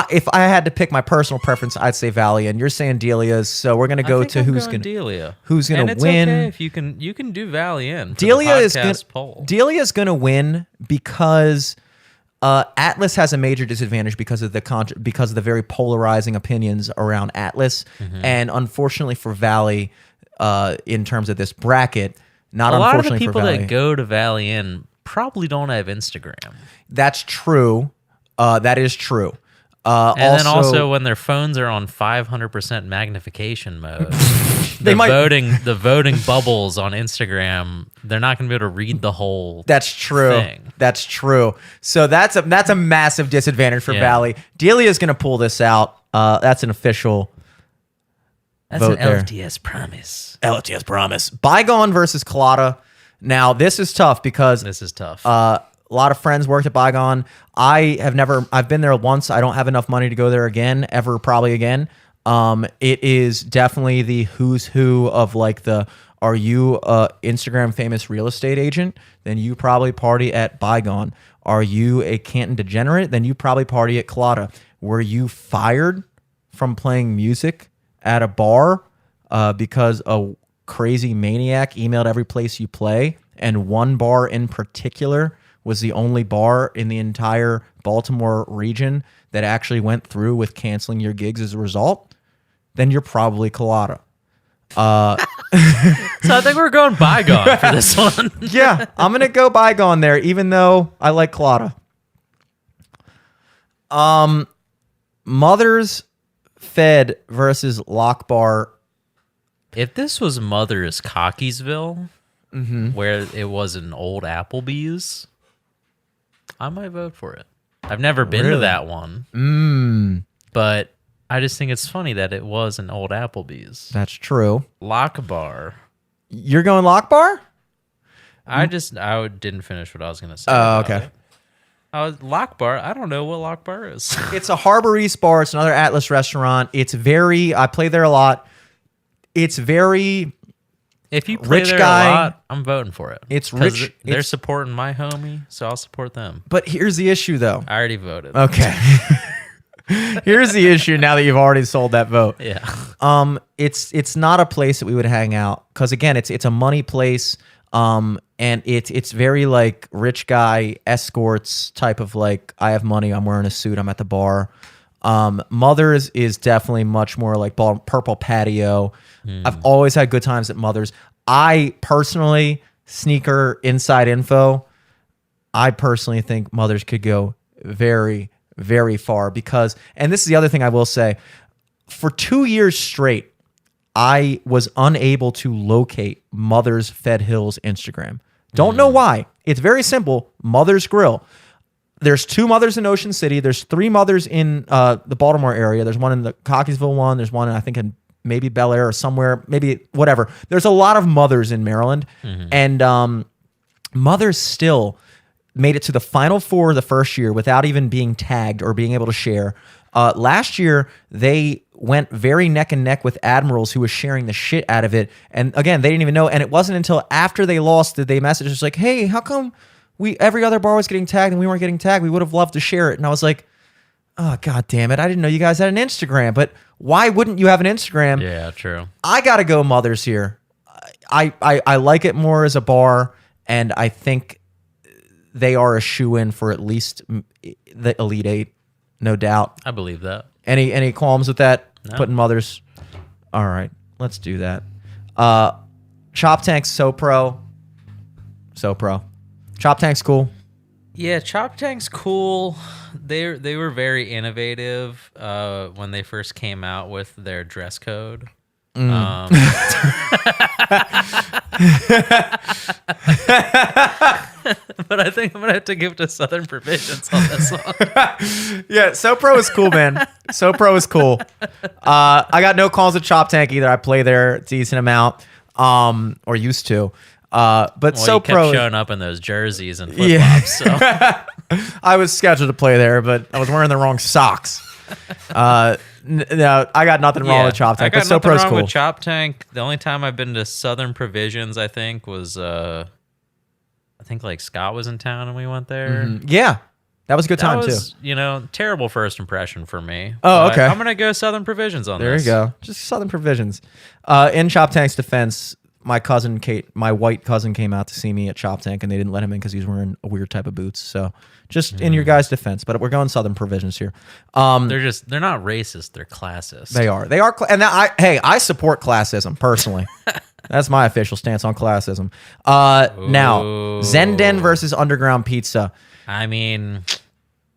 If I had to pick my personal preference, I'd say Valley, and you're saying Delia's. So we're gonna go to who's gonna Delia. Who's gonna and it's win? Okay if you can do Valley Inn. Delia is poll. Delia's gonna win because Atlas has a major disadvantage because of the very polarizing opinions around Atlas, and unfortunately for Valley, in terms of this bracket, not a lot of the unfortunately people for Valley. that go to Valley Inn probably don't have Instagram. That's true. That is true. And then also when their phones are on 500% magnification mode, the voting bubbles on Instagram, they're not going to be able to read the whole. That's true. Thing. That's true. So that's a massive disadvantage for Valley. Delia's going to pull this out. That's an official. That's vote an there. LFTS promise. LFTS promise. Bygone versus Colada. Now this is tough because This is tough. a lot of friends worked at Bygone. I've been there once. I don't have enough money to go there probably again. It is definitely the who's who of like are you a Instagram famous real estate agent? Then you probably party at Bygone. Are you a Canton degenerate? Then you probably party at Colada. Were you fired from playing music at a bar because a crazy maniac emailed every place you play, and one bar in particular was the only bar in the entire Baltimore region that actually went through with canceling your gigs as a result? Then you're probably Colada. So I think we're going Bygone for this one. Yeah, I'm going to go Bygone there, even though I like Colada. Mother's Fed versus Lock Bar. If this was Mother's Cockeysville, where it was an old Applebee's, I might vote for it. I've never been to that one. But I just think it's funny that it was an old Applebee's. That's true. Lock Bar. You're going Lock Bar? I didn't finish what I was going to say. Oh, okay. Lock Bar. I don't know what Lock Bar is. It's a Harbor East bar. It's another Atlas restaurant. I play there a lot. It's very... If you play rich there guy, a lot, I'm voting for it. It's rich. They're supporting my homie, so I'll support them. But here's the issue, though. I already voted. Okay. Here's the issue now that you've already sold that vote. Yeah. It's not a place that we would hang out because again, it's a money place. And it's very like rich guy escorts type of like, I have money, I'm wearing a suit, I'm at the bar. Mother's is definitely much more like purple patio. I've always had good times at Mother's. I personally, sneaker inside info, I personally think Mother's could go very, very far because, and this is the other thing I will say, for 2 years straight, I was unable to locate Mother's Fed Hills Instagram. Don't know why. It's very simple. Mother's Grill. There's 2 Mothers in Ocean City. There's 3 Mothers in the Baltimore area. There's one in the Cockeysville one. There's one, I think, in maybe Bel Air or somewhere, maybe whatever. There's a lot of Mothers in Maryland. And Mothers still, made it to the Final Four the first year without even being tagged or being able to share. Last year, they went very neck and neck with Admirals, who was sharing the shit out of it. And again, they didn't even know. And it wasn't until after they lost that they messaged us like, hey, how come every other bar was getting tagged and we weren't getting tagged? We would have loved to share it. And I was like, oh, God damn it. I didn't know you guys had an Instagram. But why wouldn't you have an Instagram? Yeah, true. I got to go Mothers here. I like it more as a bar, and I think they are a shoe-in for at least the Elite Eight, no doubt. I believe that. Any qualms with that? No. Putting Mothers? All right, let's do that. Chop Tank's so pro. Chop Tank's cool. Yeah, Chop Tank's cool. They were very innovative when they first came out with their dress code. But I think I'm gonna have to give to Southern Provisions on this one. Yeah, So Pro is cool, man. So Pro is cool. I got no calls at Chop Tank either. I play there a decent amount, or used to. But well, So you kept Pro showing up in those jerseys and flip flops. So I was scheduled to play there, but I was wearing the wrong socks. No, I got nothing wrong with Chop Tank. I got but So nothing Pro's wrong cool. with Chop Tank. The only time I've been to Southern Provisions, I think, was I think like Scott was in town and we went there. Yeah, that was a good time That was, too. Terrible first impression for me. Oh, But okay. I'm gonna go Southern Provisions on There this. you go. Just Southern Provisions. In Chop Tank's defense, my cousin Kate, my white cousin, came out to see me at Chop Tank, and they didn't let him in because he was wearing a weird type of boots. So, just in your guys' defense, but we're going Southern Provisions here. They're not racist. They're classist. They are, and I support classism personally. That's my official stance on classism. Now, Zenden versus Underground Pizza. I mean,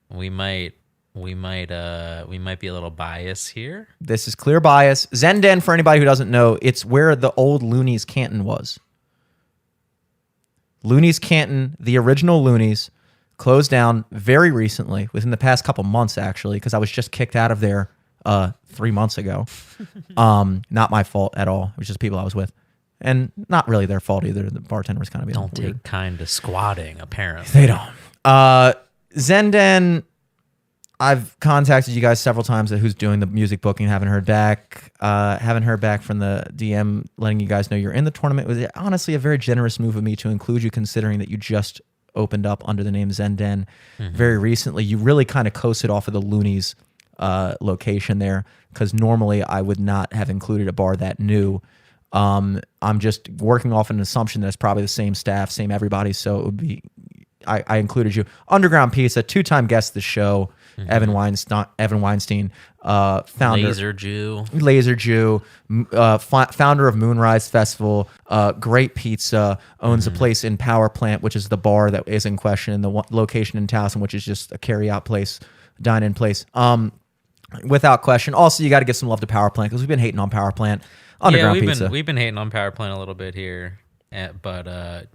we might be a little biased here. This is clear bias. Zenden, for anybody who doesn't know, it's where the old Looney's Canton was. Looney's Canton, the original Looney's, closed down very recently, within the past couple months, actually, because I was just kicked out of there 3 months ago. Not my fault at all. It was just people I was with. And not really their fault either. The bartender was kind of being Don't weird. take kind to squatting, apparently. They don't. Zenden, I've contacted you guys several times at who's doing the music booking. Haven't heard back. Haven't heard back from the DM letting you guys know you're in the tournament. It was honestly a very generous move of me to include you, considering that you just opened up under the name Zenden very recently. You really kind of coasted off of the Looney's location there, because normally I would not have included a bar that new. I'm just working off an assumption that it's probably the same staff, same everybody. So it would be, I included you. Underground Pizza, 2-time guest of the show, Evan Weinstein, founder, Laser Jew, founder of Moonrise Festival, great pizza, owns a place in Power Plant, which is the bar that is in question, and the location in Towson, which is just a carry-out place, dine-in place. Without question. Also, you got to give some love to Power Plant, because we've been hating on Power Plant. Underground Pizza. We've been hating on Power Plant a little bit here, but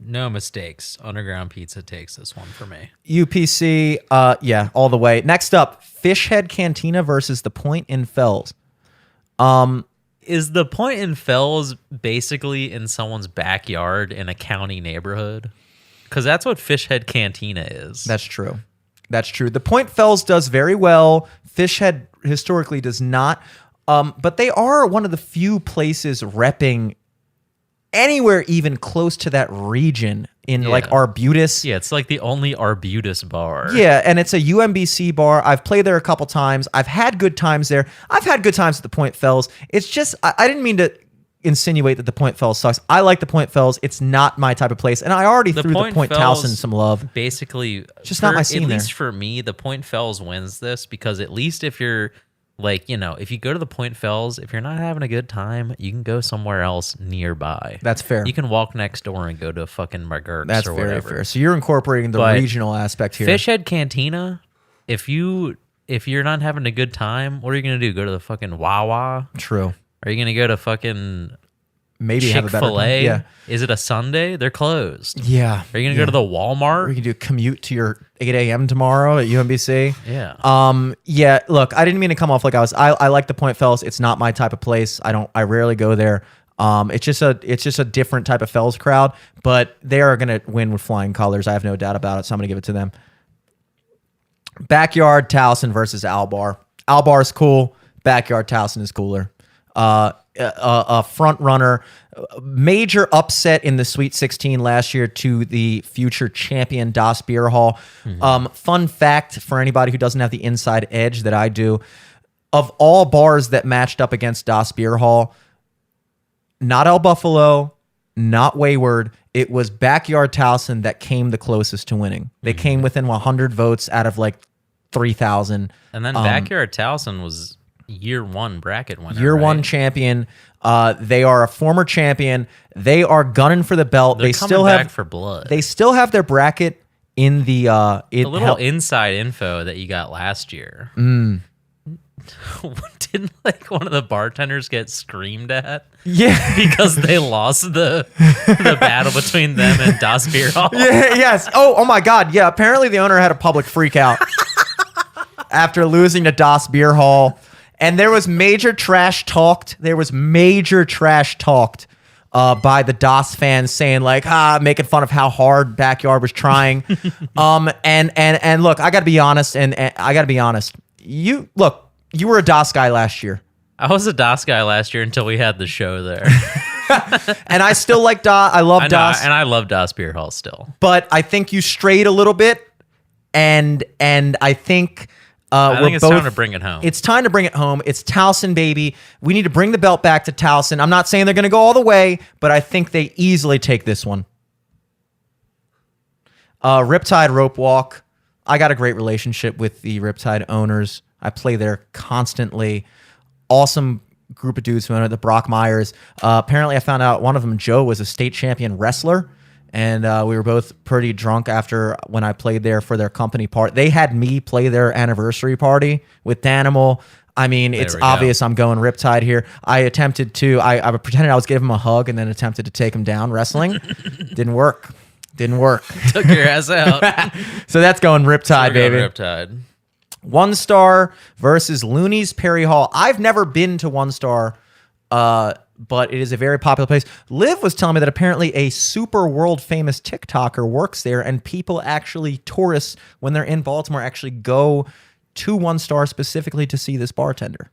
no mistakes. Underground Pizza takes this one for me. UPC, yeah, all the way. Next up, Fishhead Cantina versus The Point in Fells. Is The Point in Fells basically in someone's backyard in a county neighborhood? Because that's what Fishhead Cantina is. That's true. The Point Fells does very well. Fishhead historically does not. But they are one of the few places repping anywhere even close to that region in like Arbutus. Yeah, it's like the only Arbutus bar. Yeah, and it's a UMBC bar. I've played there a couple times. I've had good times there. I've had good times at the Point Fells. It's just, I didn't mean to insinuate that the Point Fells sucks. I like the Point Fells. It's not my type of place. And I already threw the Point Towson some love. Basically, just not my scene there. At least for me, the Point Fells wins this, because at least if you're like, if you go to the Point Fells, if you're not having a good time, you can go somewhere else nearby. That's fair. You can walk next door and go to fucking McGurk's. That's or very whatever. fair. So you're incorporating the regional aspect here. Fishhead Cantina, if you're not having a good time, what are you going to do? Go to the fucking Wawa? True. Are you going to go to fucking maybe have a better Chick-fil-A? time? Yeah. Is it a Sunday? They're closed. Yeah. Are you going to go to the Walmart? Or you can do commute to your 8 a.m. tomorrow at UMBC. Yeah. Yeah, look, I didn't mean to come off like I like the Point Fells. It's not my type of place. I rarely go there. It's just a different type of Fells crowd, but they are going to win with flying colors. I have no doubt about it. So I'm going to give it to them. Backyard Towson versus Albar. Albar's cool. Backyard Towson is cooler. A front runner, major upset in the Sweet 16 last year to the future champion Das Beer Hall. Fun fact for anybody who doesn't have the inside edge that I do, of all bars that matched up against Das Beer Hall, not El Buffalo, not Wayward, it was Backyard Towson that came the closest to winning. They came within 100 votes out of like 3,000. And then Backyard Towson was year one bracket winner. Year one champion. They are a former champion. They are gunning for the belt. They're they coming still back have for blood. They still have their bracket in the a little inside info that you got last year. Didn't like one of the bartenders get screamed at? Yeah, because they lost the battle between them and Das Beer Hall. Yeah, yes. Oh my God. Yeah. Apparently the owner had a public freak out after losing to Das Beer Hall. And there was major trash talked. By the DOS fans saying like, making fun of how hard Backyard was trying. And look, I got to be honest. You were a DOS guy last year. I was a DOS guy last year until we had the show there. And I still like DOS. I love DOS. And I love Das Beer Hall still. But I think you strayed a little bit. And I think... I think it's time to bring it home. It's time to bring it home. It's Towson, baby. We need to bring the belt back to Towson. I'm not saying they're going to go all the way, but I think they easily take this one. Riptide Rope Walk. I got a great relationship with the Riptide owners. I play there constantly. Awesome group of dudes who own it, the Brock Myers. Apparently, I found out one of them, Joe, was a state champion wrestler. And we were both pretty drunk after when I played there for their company part. They had me play their anniversary party with Danimal. I mean, it's obvious I'm going Riptide here. I attempted to, I pretended I was giving him a hug and then attempted to take him down wrestling. Didn't work. Took your ass out. So that's going Riptide, baby. Riptide. 1 Star versus Looney's Perry Hall. I've never been to 1 Star, but it is a very popular place. Liv was telling me that apparently a super world famous TikToker works there, and people actually, tourists, when they're in Baltimore, actually go to 1 Star specifically to see this bartender.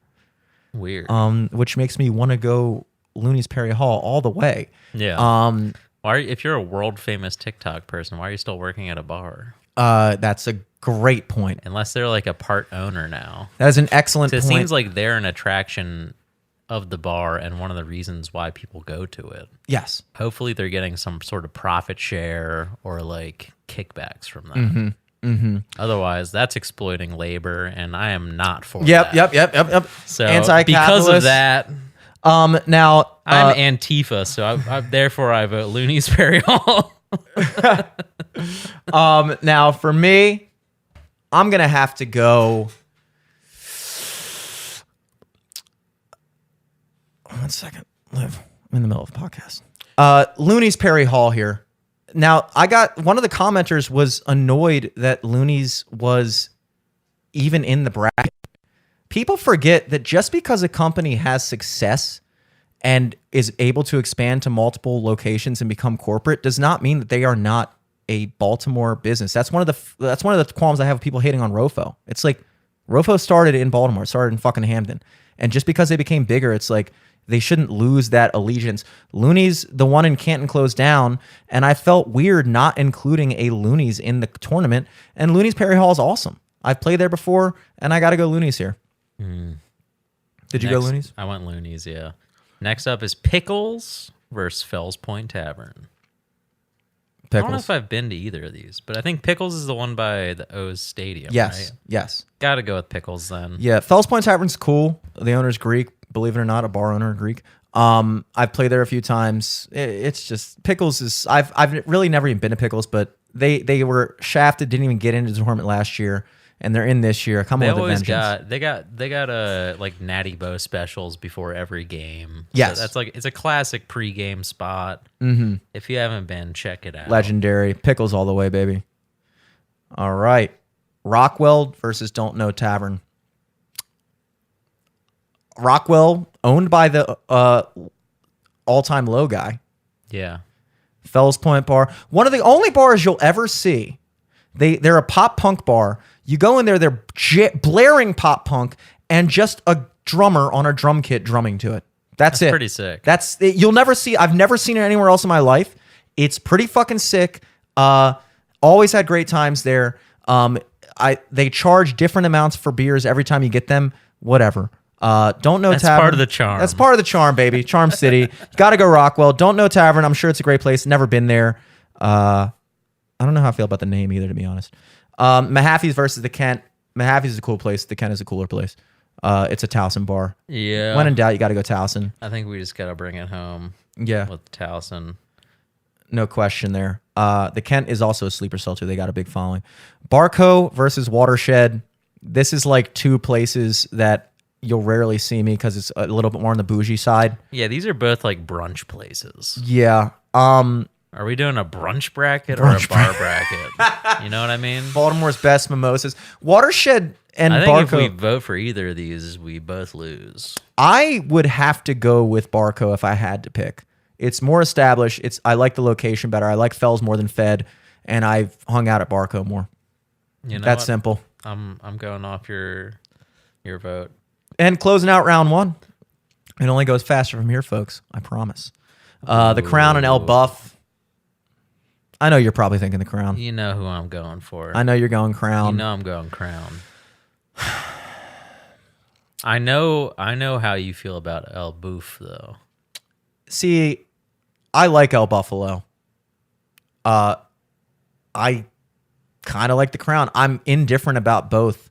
Weird. Which makes me want to go Looney's Perry Hall all the way. Yeah. If you're a world famous TikTok person, why are you still working at a bar? That's a great point. Unless they're like a part owner now. That is an excellent point. It seems like they're an attraction of the bar and one of the reasons why people go to it. Yes. Hopefully they're getting some sort of profit share or like kickbacks from that. Otherwise, that's exploiting labor, and I am not for that. Yep. So Anti-capitalist. because of that, now I'm Antifa, so therefore I vote Looney's Perry Hall. Now for me, I'm gonna have to go. 1 second, Liv. I'm in the middle of a podcast. Looney's Perry Hall here. Now, I got one of the commenters was annoyed that Looney's was even in the bracket. People forget that just because a company has success and is able to expand to multiple locations and become corporate does not mean that they are not a Baltimore business. That's one of the qualms I have with people hating on Rofo. It's like Rofo started in Baltimore, started in fucking Hamden, and just because they became bigger, it's like they shouldn't lose that allegiance. Looney's, the one in Canton, closed down, and I felt weird not including a Looney's in the tournament. And Looney's Perry Hall is awesome. I've played there before, and I got to go Looney's here. Did you go Looney's? I went Looney's, yeah. Next up is Pickles versus Fells Point Tavern. Pickles. I don't know if I've been to either of these, but I think Pickles is the one by the O's Stadium, yes, right? Yes. Got to go with Pickles then. Yeah, Fells Point Tavern's cool. The owner's Greek. Believe it or not, a bar owner, Greek. I've played there a few times. It's just Pickles is. I've really never even been to Pickles, but they were shafted. Didn't even get into the tournament last year, and they're in this year. Come on, with a vengeance. They got like Natty Bow specials before every game. Yes, so that's like it's a classic pregame spot. If you haven't been, check it out. Legendary Pickles all the way, baby. All right, Rockwell versus Don't Know Tavern. Rockwell, owned by the all-time low guy. Yeah. Fells Point Bar, one of the only bars you'll ever see. They're a pop punk bar. You go in there, they're blaring pop punk and just a drummer on a drum kit drumming to it. That's it. Pretty sick. That's it. You'll never see. I've never seen it anywhere else in my life. It's pretty fucking sick. Always had great times there. They charge different amounts for beers every time you get them. Whatever. Don't know That's Tavern. part of the charm. That's part of the charm, baby. Charm City. Got to go Rockwell. Don't know Tavern. I'm sure it's a great place. Never been there. I don't know how I feel about the name either, to be honest. Mahaffey's versus the Kent. Mahaffey's is a cool place. The Kent is a cooler place. It's a Towson bar. Yeah. When in doubt, you got to go Towson. I think we just got to bring it home. Yeah. With Towson. No question there. The Kent is also a sleeper cell too. They got a big following. Barco versus Watershed. This is like two places that you'll rarely see me because it's a little bit more on the bougie side. Yeah, these are both like brunch places. Yeah. Are we doing a brunch bracket or a bar bracket? You know what I mean? Baltimore's best mimosas. Watershed and I think Barco. if we vote for either of these, we both lose. I would have to go with Barco if I had to pick. It's more established. I like the location better. I like Fells more than Fed, and I've hung out at Barco more. You know That's what? simple. I'm going off your vote. And closing out round one. It only goes faster from here, folks. I promise. The Crown and El Buff. I know you're probably thinking the Crown. You know who I'm going for. I know you're going Crown. You know I'm going Crown. I know how you feel about El Boof though. See, I like El Buffalo. I kind of like the Crown. I'm indifferent about both.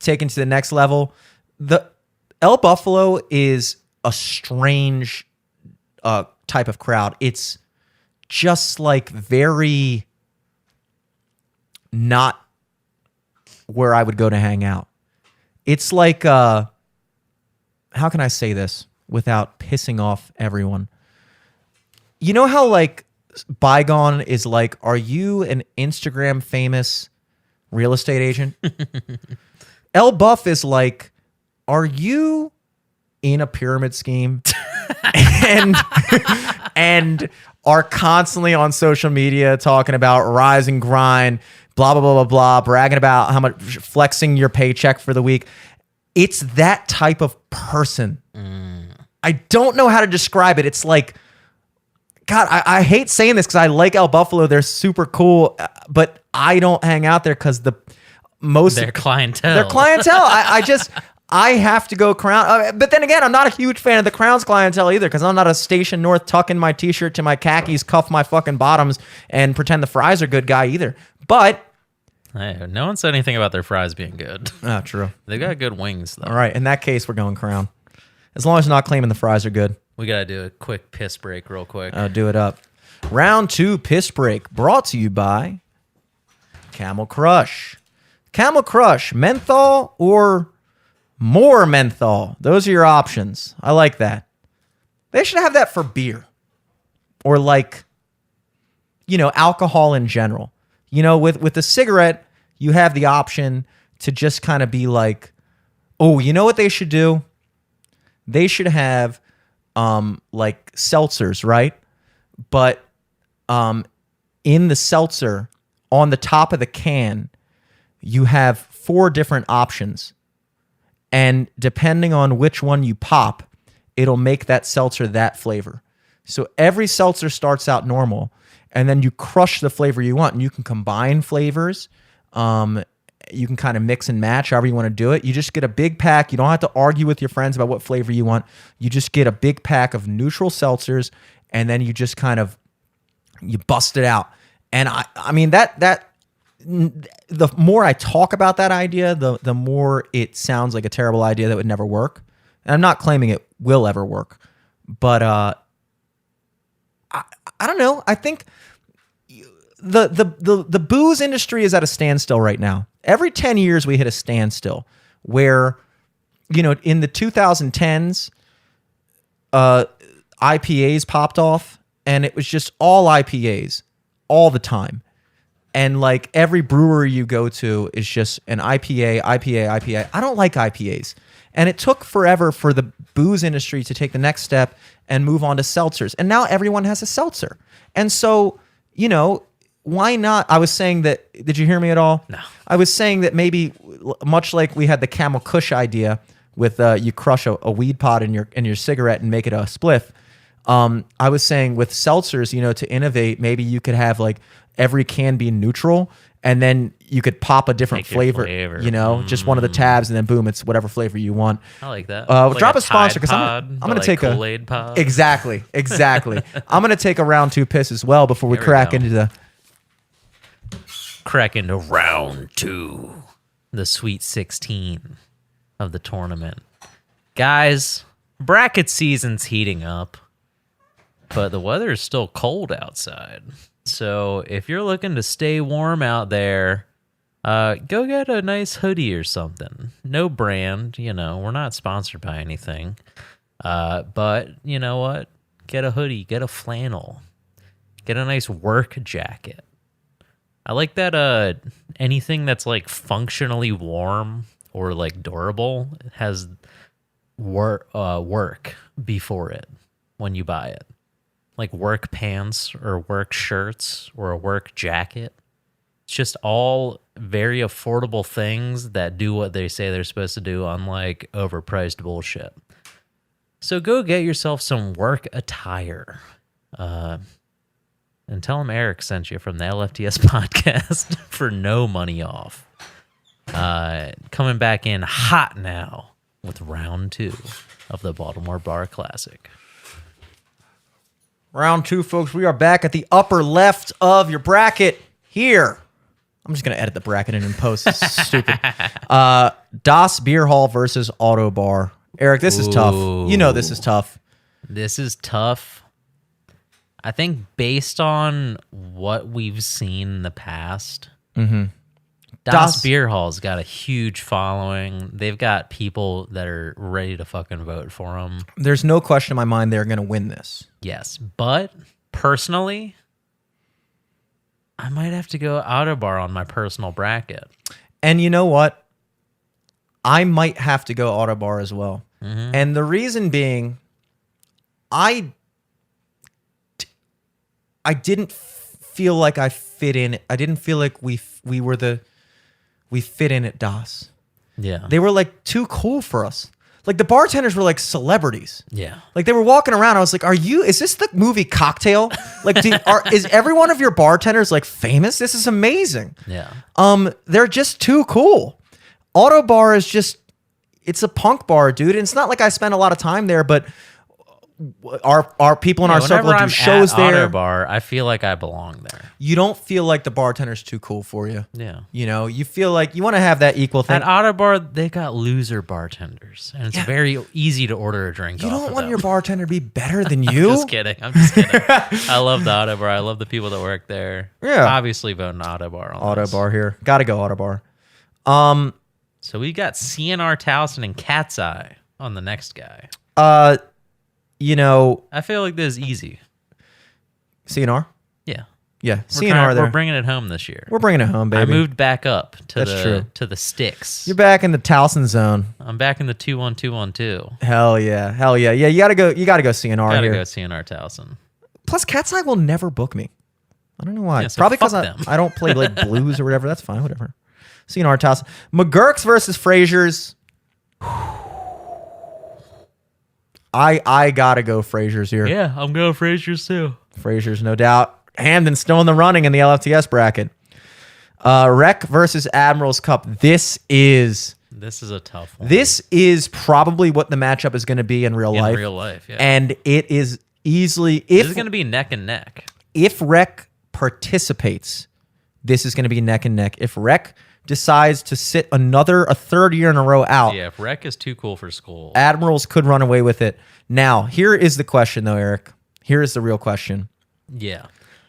Taken to the next level, the El Buffalo is a strange type of crowd. It's just like very not where I would go to hang out. It's like, how can I say this without pissing off everyone? You know how like Bygone is like, are you an Instagram famous real estate agent? El Buff is like, are you in a pyramid scheme and are constantly on social media talking about rise and grind, blah, blah, blah, blah, blah, bragging about how much flexing your paycheck for the week. It's that type of person. I don't know how to describe it. It's like, God, I hate saying this because I like El Buffalo. They're super cool, but I don't hang out there because their clientele. I have to go Crown. But then again, I'm not a huge fan of the Crown's clientele either because I'm not a Station North tuck in my t-shirt to my khakis, cuff my fucking bottoms, and pretend the fries are good guy either. But hey, no one said anything about their fries being good. Oh, true. They got good wings though. All right, in that case, we're going Crown. As long as you're not claiming the fries are good. We got to do a quick piss break real quick. Do it up. Round 2 piss break brought to you by Camel Crush. Camel Crush, menthol or more menthol? Those are your options. I like that. They should have that for beer or like, alcohol in general. With a cigarette, you have the option to just kind of be like, oh, you know what they should do? They should have like seltzers, right? But in the seltzer, on the top of the can, you have 4 different options. And depending on which one you pop, it'll make that seltzer that flavor. So every seltzer starts out normal, and then you crush the flavor you want, and you can combine flavors. You can kind of mix and match however you want to do it. You just get a big pack. You don't have to argue with your friends about what flavor you want. You just get a big pack of neutral seltzers, and then you just kind of you bust it out. And I mean that the more I talk about that idea, the more it sounds like a terrible idea that would never work. And I'm not claiming it will ever work, but I don't know. I think the booze industry is at a standstill right now. Every 10 years we hit a standstill where, in the 2010s, IPAs popped off and it was just all IPAs all the time. And like every brewery you go to is just an IPA. I don't like IPAs. And it took forever for the booze industry to take the next step and move on to seltzers. And now everyone has a seltzer. And so, why not? I was saying that, did you hear me at all? No. I was saying that maybe much like we had the Camel Kush idea with you crush a weed pod in your cigarette and make it a spliff. I was saying with seltzers, to innovate, maybe you could have like every can be neutral, and then you could pop a different flavor. Just one of the tabs, and then boom, it's whatever flavor you want. I like that. Like drop a a sponsor because I'm going to take Kool-Aid pod. Exactly. I'm going to take a round 2 piss as well before we crack into round 2, the Sweet 16 of the tournament. Guys, bracket season's heating up, but the weather is still cold outside. So if you're looking to stay warm out there, go get a nice hoodie or something. No brand, we're not sponsored by anything. But you know what? Get a hoodie, get a flannel, get a nice work jacket. I like that anything that's like functionally warm or like durable has work before it when you buy it. Like work pants or work shirts or a work jacket. It's just all very affordable things that do what they say they're supposed to do, unlike overpriced bullshit. So go get yourself some work attire. And tell them Eric sent you from the LFTS podcast for no money off. Coming back in hot now with round 2 of the Baltimore Bar Classic. round 2, folks. We are back at the upper left of your bracket here. I'm just going to edit the bracket in post. It's stupid. Das Beer Hall versus Auto Bar. Eric, this is tough. This is tough. This is tough. I think based on what we've seen in the past, Das Beer Hall's got a huge following. They've got people that are ready to fucking vote for them. There's no question in my mind they're going to win this. Yes, but personally, I might have to go Auto Bar on my personal bracket. And you know what? I might have to go Auto Bar as well. And the reason being, I didn't feel like I fit in. I didn't feel like we fit in at Das. Yeah. They were like too cool for us. Like the bartenders were like celebrities. Yeah. Like they were walking around. I was like, is this the movie Cocktail? Like, is every one of your bartenders like famous? This is amazing. Yeah. They're just too cool. Auto Bar is just, it's a punk bar, dude. And it's not like I spend a lot of time there, but our people in our circle do shows at there. Auto Bar, I feel like I belong there. You don't feel like the bartender's too cool for you. Yeah. You feel like you want to have that equal thing. At Auto Bar, they got loser bartenders, and it's very easy to order a drink. You off don't of want them. your bartender to be better than you. I'm just kidding. I love the Auto Bar. I love the people that work there. Yeah. Obviously voting Auto Bar on Auto this. Bar here. Gotta go Auto Bar. So we got CNR Towson and Cat's Eye on the next guy. I feel like this is easy. CNR? Yeah. Yeah, CNR there. We're bringing it home this year. We're bringing it home, baby. I moved back up to That's the sticks. You're back in the Towson zone. I'm back in the 2-1-2-1-2. Hell yeah. Yeah, you gotta go CNR Gotta here. go CNR Towson. Plus, Cat's Eye will never book me. I don't know why. Yeah, so Probably because fuck them. I don't play like blues or whatever. That's fine, whatever. CNR Towson. McGurk's versus Frazier's. I gotta go Frazier's here. Yeah, I'm going Frazier's too. Frazier's, no doubt. Hamden's still in the running in the LFTS bracket. Rec versus Admiral's Cup. This is a tough one. This is probably what the matchup is going to be in real life. In real life, yeah. And it is easily, This is going to be neck and neck. If Rec participates, this is going to be neck and neck. If Rec decides to sit a third year in a row out, Yeah, if Rec is too cool for school. Admirals could run away with it. Now, here is the question, though, Eric. Here is the real question. Yeah.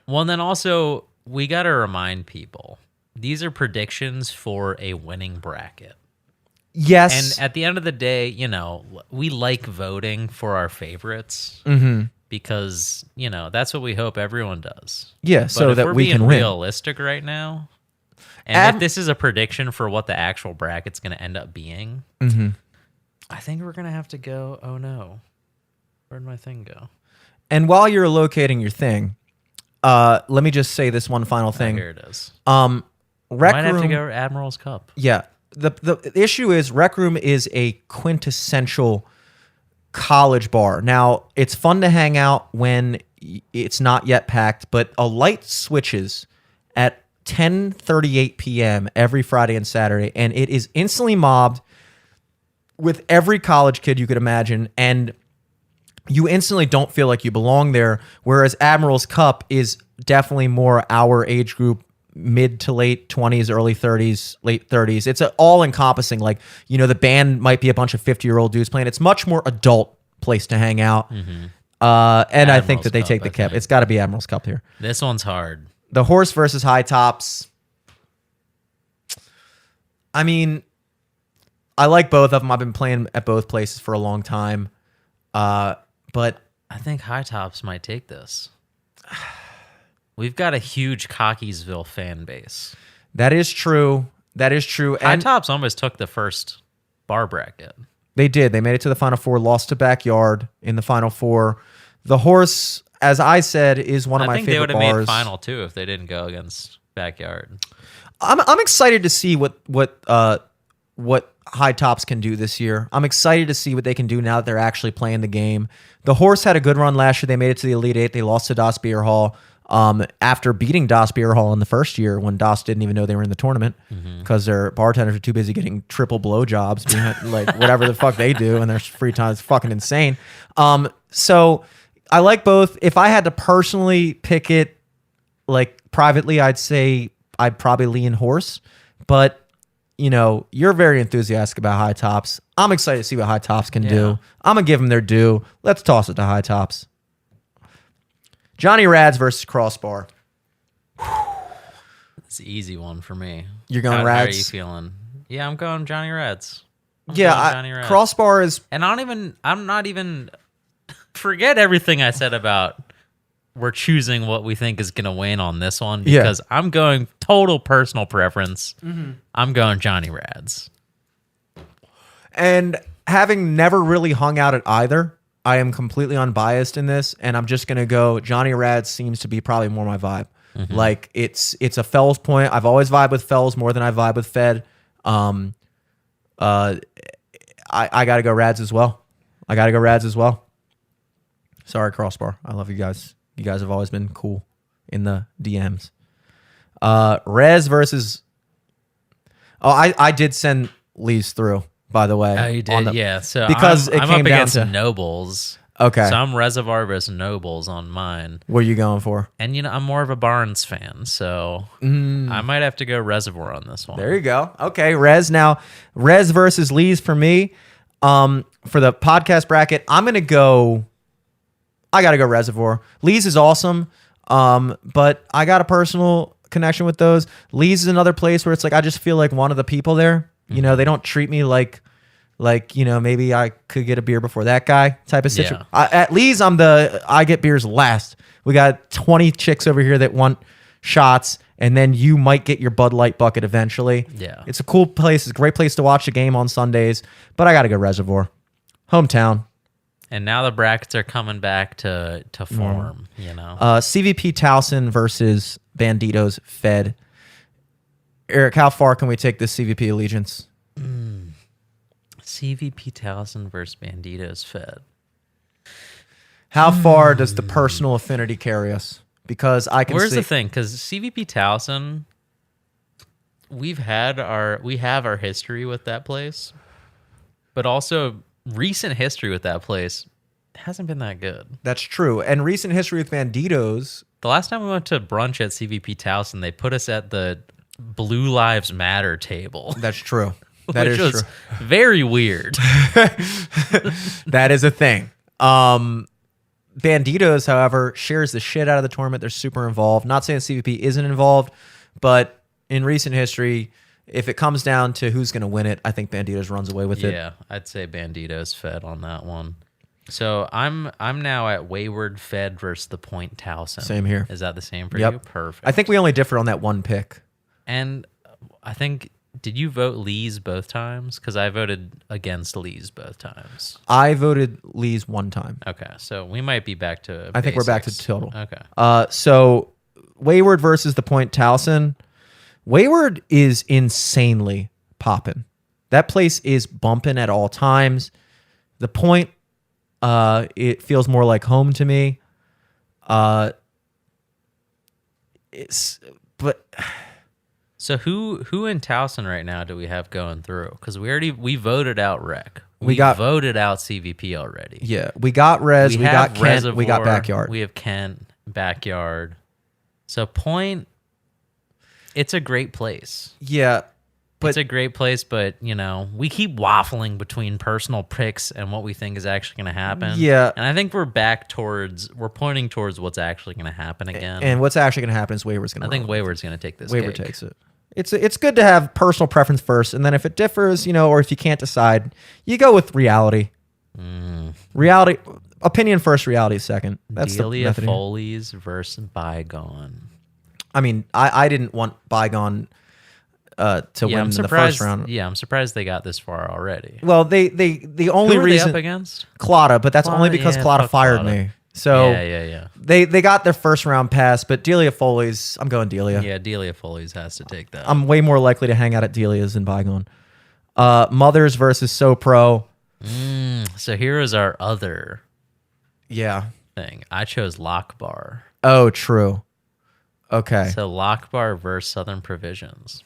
Well, and then also, we got to remind people, these are predictions for a winning bracket. Yes. And at the end of the day, we like voting for our favorites because, that's what we hope everyone does. Yeah, But so if that we're we being can win. realistic right now, and if this is a prediction for what the actual bracket's going to end up being, I think we're gonna have to go. Oh no, where'd my thing go? And while you're locating your thing, let me just say this one final thing. Oh, here it is. Rec Might have to Room. go Admiral's Cup. Yeah. The issue is Rec Room is a quintessential college bar. Now, it's fun to hang out when it's not yet packed, but a light switches at 10:38 p.m. every Friday and Saturday, and it is instantly mobbed with every college kid you could imagine, and you instantly don't feel like you belong there, whereas Admiral's Cup is definitely more our age group, mid to late 20s, early 30s, late 30s. It's all encompassing. Like, you know, the band might be a bunch of 50-year-old dudes playing. It's much more adult place to hang out. And I think that they take the cap. It's got to be Admiral's Cup here. This one's hard. The Horse versus High Tops. I mean, I like both of them. I've been playing at both places for a long time. But I think High Tops might take this. We've got a huge Cockeysville fan base. that is true. That is true. High And Tops almost took the first bar bracket. they did. They made it to the Final Four, lost to Backyard in the Final Four. The Horse, as I said, is one of my I think they favorite would have bars. made final too if they didn't go against Backyard. I'm excited to see what High Tops can do this year. I'm excited to see what they can do now that they're actually playing the game. The Horse had a good run last year. They made it to the Elite Eight. They lost to Das Beer Hall after beating Das Beer Hall in the first year when Das didn't even know they were in the tournament because their bartenders are too busy getting triple blowjobs, behind, like whatever the fuck they do in their free time. It's fucking insane. So I like both. If I had to personally pick it, like privately, I'd say I'd probably lean Horse, but you know, you're very enthusiastic about High Tops. I'm excited to see what High Tops can do. I'm going to give them their due. Let's toss it to High Tops. Johnny Rads versus Crossbar. It's an easy one for me. You're going How are Rads? you feeling? Yeah, I'm going Johnny Rads. Johnny Crossbar is... And I'm not even, forget everything I said about we're choosing what we think is going to win on this one because I'm going total personal preference. I'm going Johnny Rads. And having never really hung out at either, I am completely unbiased in this, and I'm just going to go Johnny Rads seems to be probably more my vibe. Like, it's a Fells point. I've always vibed with Fells more than I vibe with Fed. I got to go Rads as well. Sorry, Crossbar. I love you guys. You guys have always been cool in the DMs. Rez versus... Oh, I did send Lee's through, by the way. Oh, you did? Yeah. So because I'm it came up down against to... Nobles. Okay. So I'm Reservoir versus Nobles on mine. What are you going for? And, you know, I'm more of a Barnes fan, so I might have to go Reservoir on this one. There you go. Okay, Rez now. Rez versus Lee's for me. For the podcast bracket, I'm going to go... I got to go Reservoir. Lee's is awesome, but I got a personal connection with those. Lee's is another place where it's like I just feel like one of the people there. You know, they don't treat me like you know, maybe I could get a beer before that guy type of situation. Yeah. At Lee's, I get beers last. We got 20 chicks over here that want shots, and then you might get your Bud Light bucket eventually. Yeah. It's a cool place. It's a great place to watch the game on Sundays, but I got to go Reservoir. Hometown. And now the brackets are coming back to form, you know. CVP Towson versus Banditos Fed. Eric, how far can we take this CVP allegiance? CVP Towson versus Banditos Fed. How far does the personal affinity carry us? Because I can Where's see... the thing? Because CVP Towson, we have our history with that place, but also recent history with that place hasn't been that good. That's true. And recent history with Banditos... The last time we went to brunch at CVP Towson, they put us at the Blue Lives Matter table. That's true. That which is was true. very weird. That is a thing. Banditos, however, shares the shit out of the tournament. They're super involved. Not saying CVP isn't involved, but in recent history, if it comes down to who's going to win it, I think Banditos runs away with it. Yeah, I'd say Banditos Fed on that one. So I'm now at Wayward Fed versus the Point Towson. Same here. Is that the same for Yep. you? Perfect. I think we only differ on that one pick. And I think Did you vote Lee's both times? Because I voted against Lee's both times. I voted Lee's one time. Okay, so we might be back to I think we're back to basics. total. Okay. So Wayward versus the Point Towson. Wayward is insanely popping. That place is bumping at all times. The Point, it feels more like home to me. But So who in Towson right now do we have going through? Because we voted out Rec. We got voted out CVP already. yeah, we got Res, we got Kent, Reservoir, we got Backyard. We have Kent, Backyard. So Point, it's a great place. Yeah, but It's a great place, but we keep waffling between personal picks and what we think is actually going to happen. Yeah. And I think we're pointing towards what's actually going to happen again. and what's actually going to happen is Wayward's going to I think Wayward's going to take this. Wayward gig. takes it. It's good to have personal preference first, and then if it differs, or if you can't decide, you go with reality. Reality, opinion first, reality second. That's the Delia method here. Foley's versus Bygone. I mean, I didn't want Bygone to win in the first round. Yeah, I'm surprised they got this far already. Well, the only Who were reason they up against? Claudia, but that's only Claudia, because yeah, Claudia fuck fired Claudia. me. So Yeah. they got their first round pass, but Delia Foley's, I'm going Delia. Yeah, Delia Foley's has to take that. I'm way more likely to hang out at Delia's than Bygone. Mothers versus SoPro. So here is our other Yeah. thing. I chose Lock Bar. Oh, true. Okay. So Lock Bar versus Southern Provisions.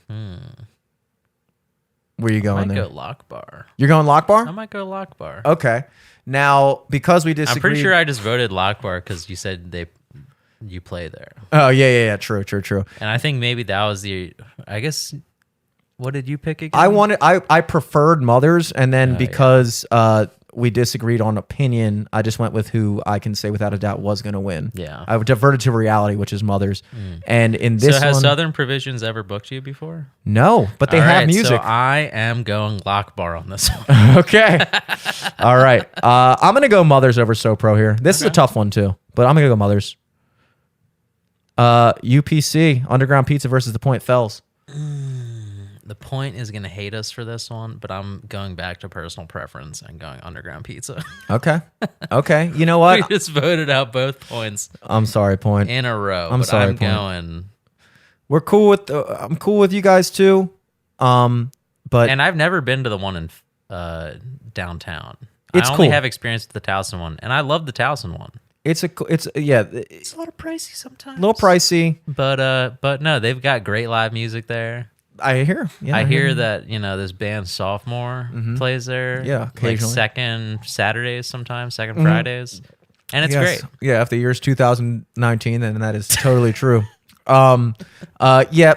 Where you I going might there? go Lock Bar. You're going Lock Bar? I might go Lock Bar. Okay. Now, because we I'm disagree. pretty sure I just voted Lock Bar because you said you play there. Oh, yeah. True. And I think maybe that was I guess, what did you pick again? I preferred Mothers, and then Oh, because we disagreed on opinion, I just went with who I can say without a doubt was going to win. Yeah. I diverted to reality, which is Mothers. And in this So has one, Southern Provisions ever booked you before? no, but they All have right, music. So I am going Lock Bar on this one. Okay. All right. I'm going to go Mothers over SoPro here. This is a tough one, too, but I'm going to go Mothers. UPC, Underground Pizza versus The Point Fells. The Point is going to hate us for this one, but I'm going back to personal preference and going Underground Pizza. Okay. You know We what? just voted out both points I'm sorry, Point. in a row. I'm but sorry, I'm Point. going. We're cool with. I'm cool with you guys too. But And I've never been to the one in downtown. It's I only cool. have experience with the Towson one, and I love the Towson one. it's a It's a little pricey sometimes. little pricey. But no, they've got great live music there. I hear. Yeah, I hear that this band Sophomore plays there. Yeah, like occasionally. second Saturdays sometimes, second Fridays, and it's Yes. great. Yeah, if the year's 2019, then that is totally true. Yeah,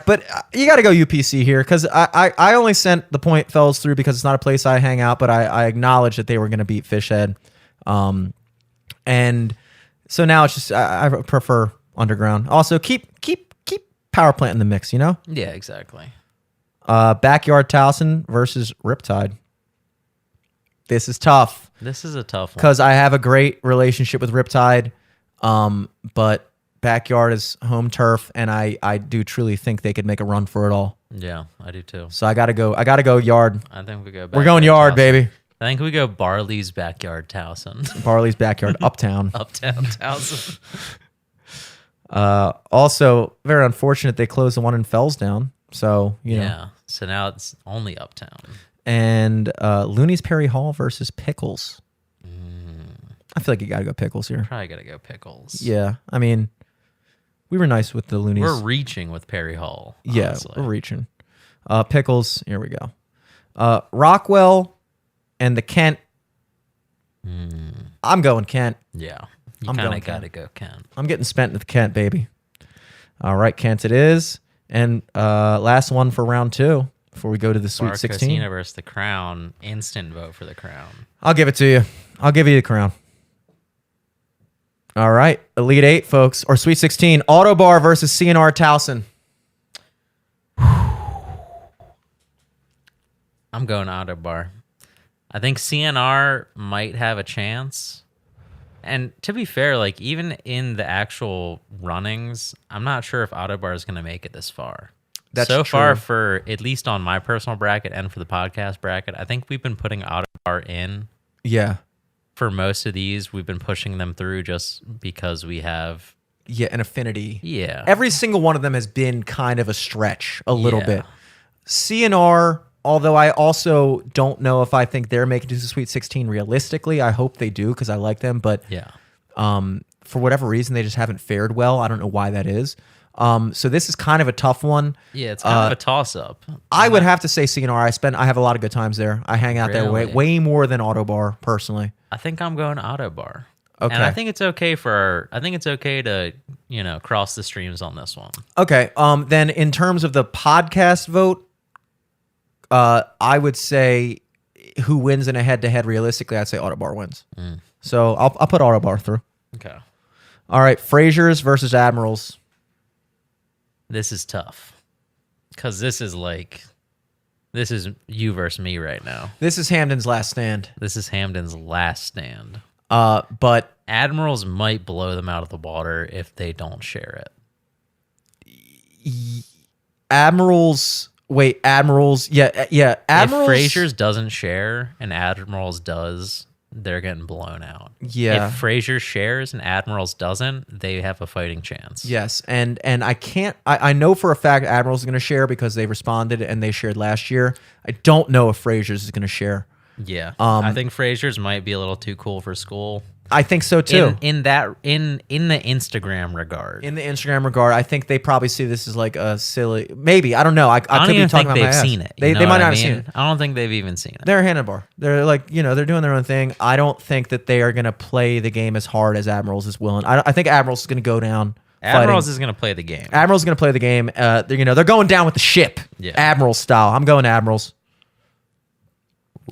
but you got to go UPC here because I only sent The Point Fells through because it's not a place I hang out, but I acknowledge that they were going to beat Fishhead. And so now it's just I prefer Underground. Also, keep Power Plant in the mix, Yeah, exactly. Backyard Towson versus Riptide. This is tough This is a tough one. because I have a great relationship with Riptide, but Backyard is home turf, and I do truly think they could make a run for it all. Yeah, I do too. So I gotta go Yard. I think we go. We're going Yard, Towson. baby. I think we go Barley's Backyard Towson. Barley's Backyard, Uptown. Uptown Towson. Also, very unfortunate they closed the one in Fells down. So you know, Yeah. So now it's only Uptown. and Looney's Perry Hall versus Pickles. I feel like you gotta go Pickles here. Probably gotta go Pickles. Yeah, I mean, we were nice with the Loonies. We're reaching with Perry Hall. Yeah, honestly. we're reaching. Pickles, here we go. Rockwell and the Kent. I'm going Kent. Yeah. You I'm kind going of got to go Kent. I'm getting spent with Kent, baby. All right, Kent it is. And last one for round 2 before we go to the Sweet Bar 16. Casino versus the Crown. Instant vote for the Crown. I'll give it to you. I'll give you the crown. All right, Elite 8, folks, or Sweet 16. Auto Bar versus CNR Towson. I'm going Auto Bar. I think CNR might have a chance. And to be fair, like even in the actual runnings, I'm not sure if Auto Bar is going to make it this far. That's so true. far, for at least on my personal bracket and for the podcast bracket, I think we've been putting Autobar in. Yeah. For most of these, we've been pushing them through just because we have an affinity. Yeah. Every single one of them has been kind of a stretch a little Yeah. bit. CNR, although I also don't know if I think they're making it to the Sweet 16 realistically. I hope they do because I like them, but Yeah. for whatever reason, they just haven't fared well. I don't know why that is. So this is kind of a tough one. Yeah, it's kind of a toss-up. I would have to say CNR. I have a lot of good times there. I hang out there Really? way more than Autobar personally. I think I'm going Autobar. Okay. And I think it's okay to, cross the streams on this one. Okay. Then in terms of the podcast vote, I would say who wins in a head-to-head realistically, I'd say Autobar wins. So I'll put Autobar through. Okay. All right. Frasers versus Admirals. This is tough. Because this is you versus me right now. This is Hamden's last stand. This is Hamden's last stand. But Admirals might blow them out of the water if they don't share it. Admirals. Yeah. Admirals. If Frasers doesn't share and Admirals does, they're getting blown out. Yeah. If Frasers shares and Admirals doesn't, they have a fighting chance. Yes, and I know for a fact Admirals is going to share because they responded and they shared last year. I don't know if Frasers is going to share. Yeah. I think Frasers might be a little too cool for school. I think so too. In the Instagram regard. In the Instagram regard, I think they probably see this as like a silly. Maybe I don't know. I don't could even be talking think about they've my ass. seen it. They might not have seen it. I don't think they've even seen it. They're a handlebar. They're like they're doing their own thing. I don't think that they are going to play the game as hard as Admirals is willing. I think Admirals is going to go down. Admirals is going to play the game. Admirals is going to play the game. They're going down with the ship. Yeah. Admiral style. I'm going Admirals.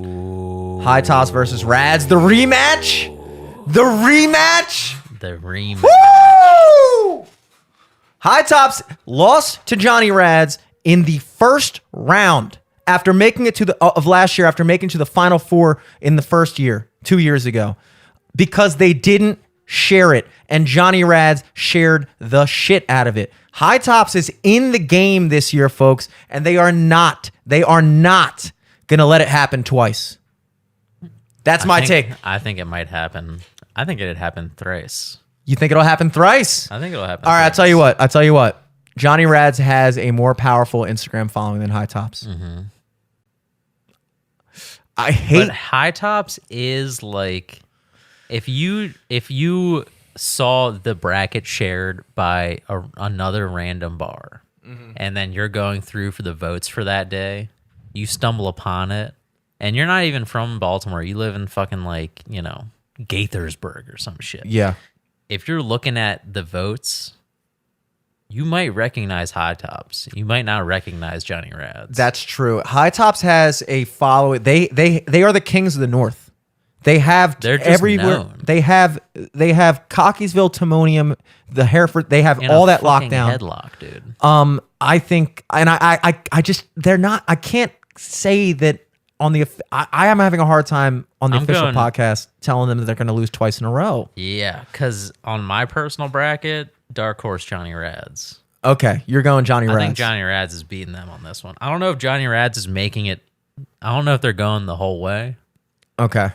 Ooh. High Tops versus Rads. The rematch. The rematch. Woo! High Tops lost to Johnny Rads in the first round after making it to of last year, after making it to the Final Four in the first year, 2 years ago, because they didn't share it, and Johnny Rads shared the shit out of it. High Tops is in the game this year, folks, and they are not gonna let it happen twice. That's my take. I think it might happen. I think it'd happen thrice. You think it'll happen thrice? I think it'll happen. All right, thrice. I'll tell you what. Johnny Rads has a more powerful Instagram following than High Tops. Mm-hmm. But High Tops is like if you saw the bracket shared by another random bar, and then you're going through for the votes for that day, you stumble upon it, and you're not even from Baltimore. You live in fucking Gaithersburg or some shit. Yeah. If you're looking at the votes, you might recognize High Tops. You might not recognize Johnny Rads. That's true. High Tops has a following. They are the kings of the North. They have They're just everywhere. known. They have Cockeysville, Timonium, the Hereford. They have In all a that locked fucking down. Headlock, dude. I think, and I just they're not. I can't say that on the. I am having a hard time on the official podcast telling them that they're going to lose twice in a row. Yeah, because on my personal bracket, dark horse Johnny Rads. Okay, you're going Johnny Rads. I think Johnny Rads is beating them on this one. I don't know if Johnny Rads is making it. I don't know if they're going the whole way. Okay.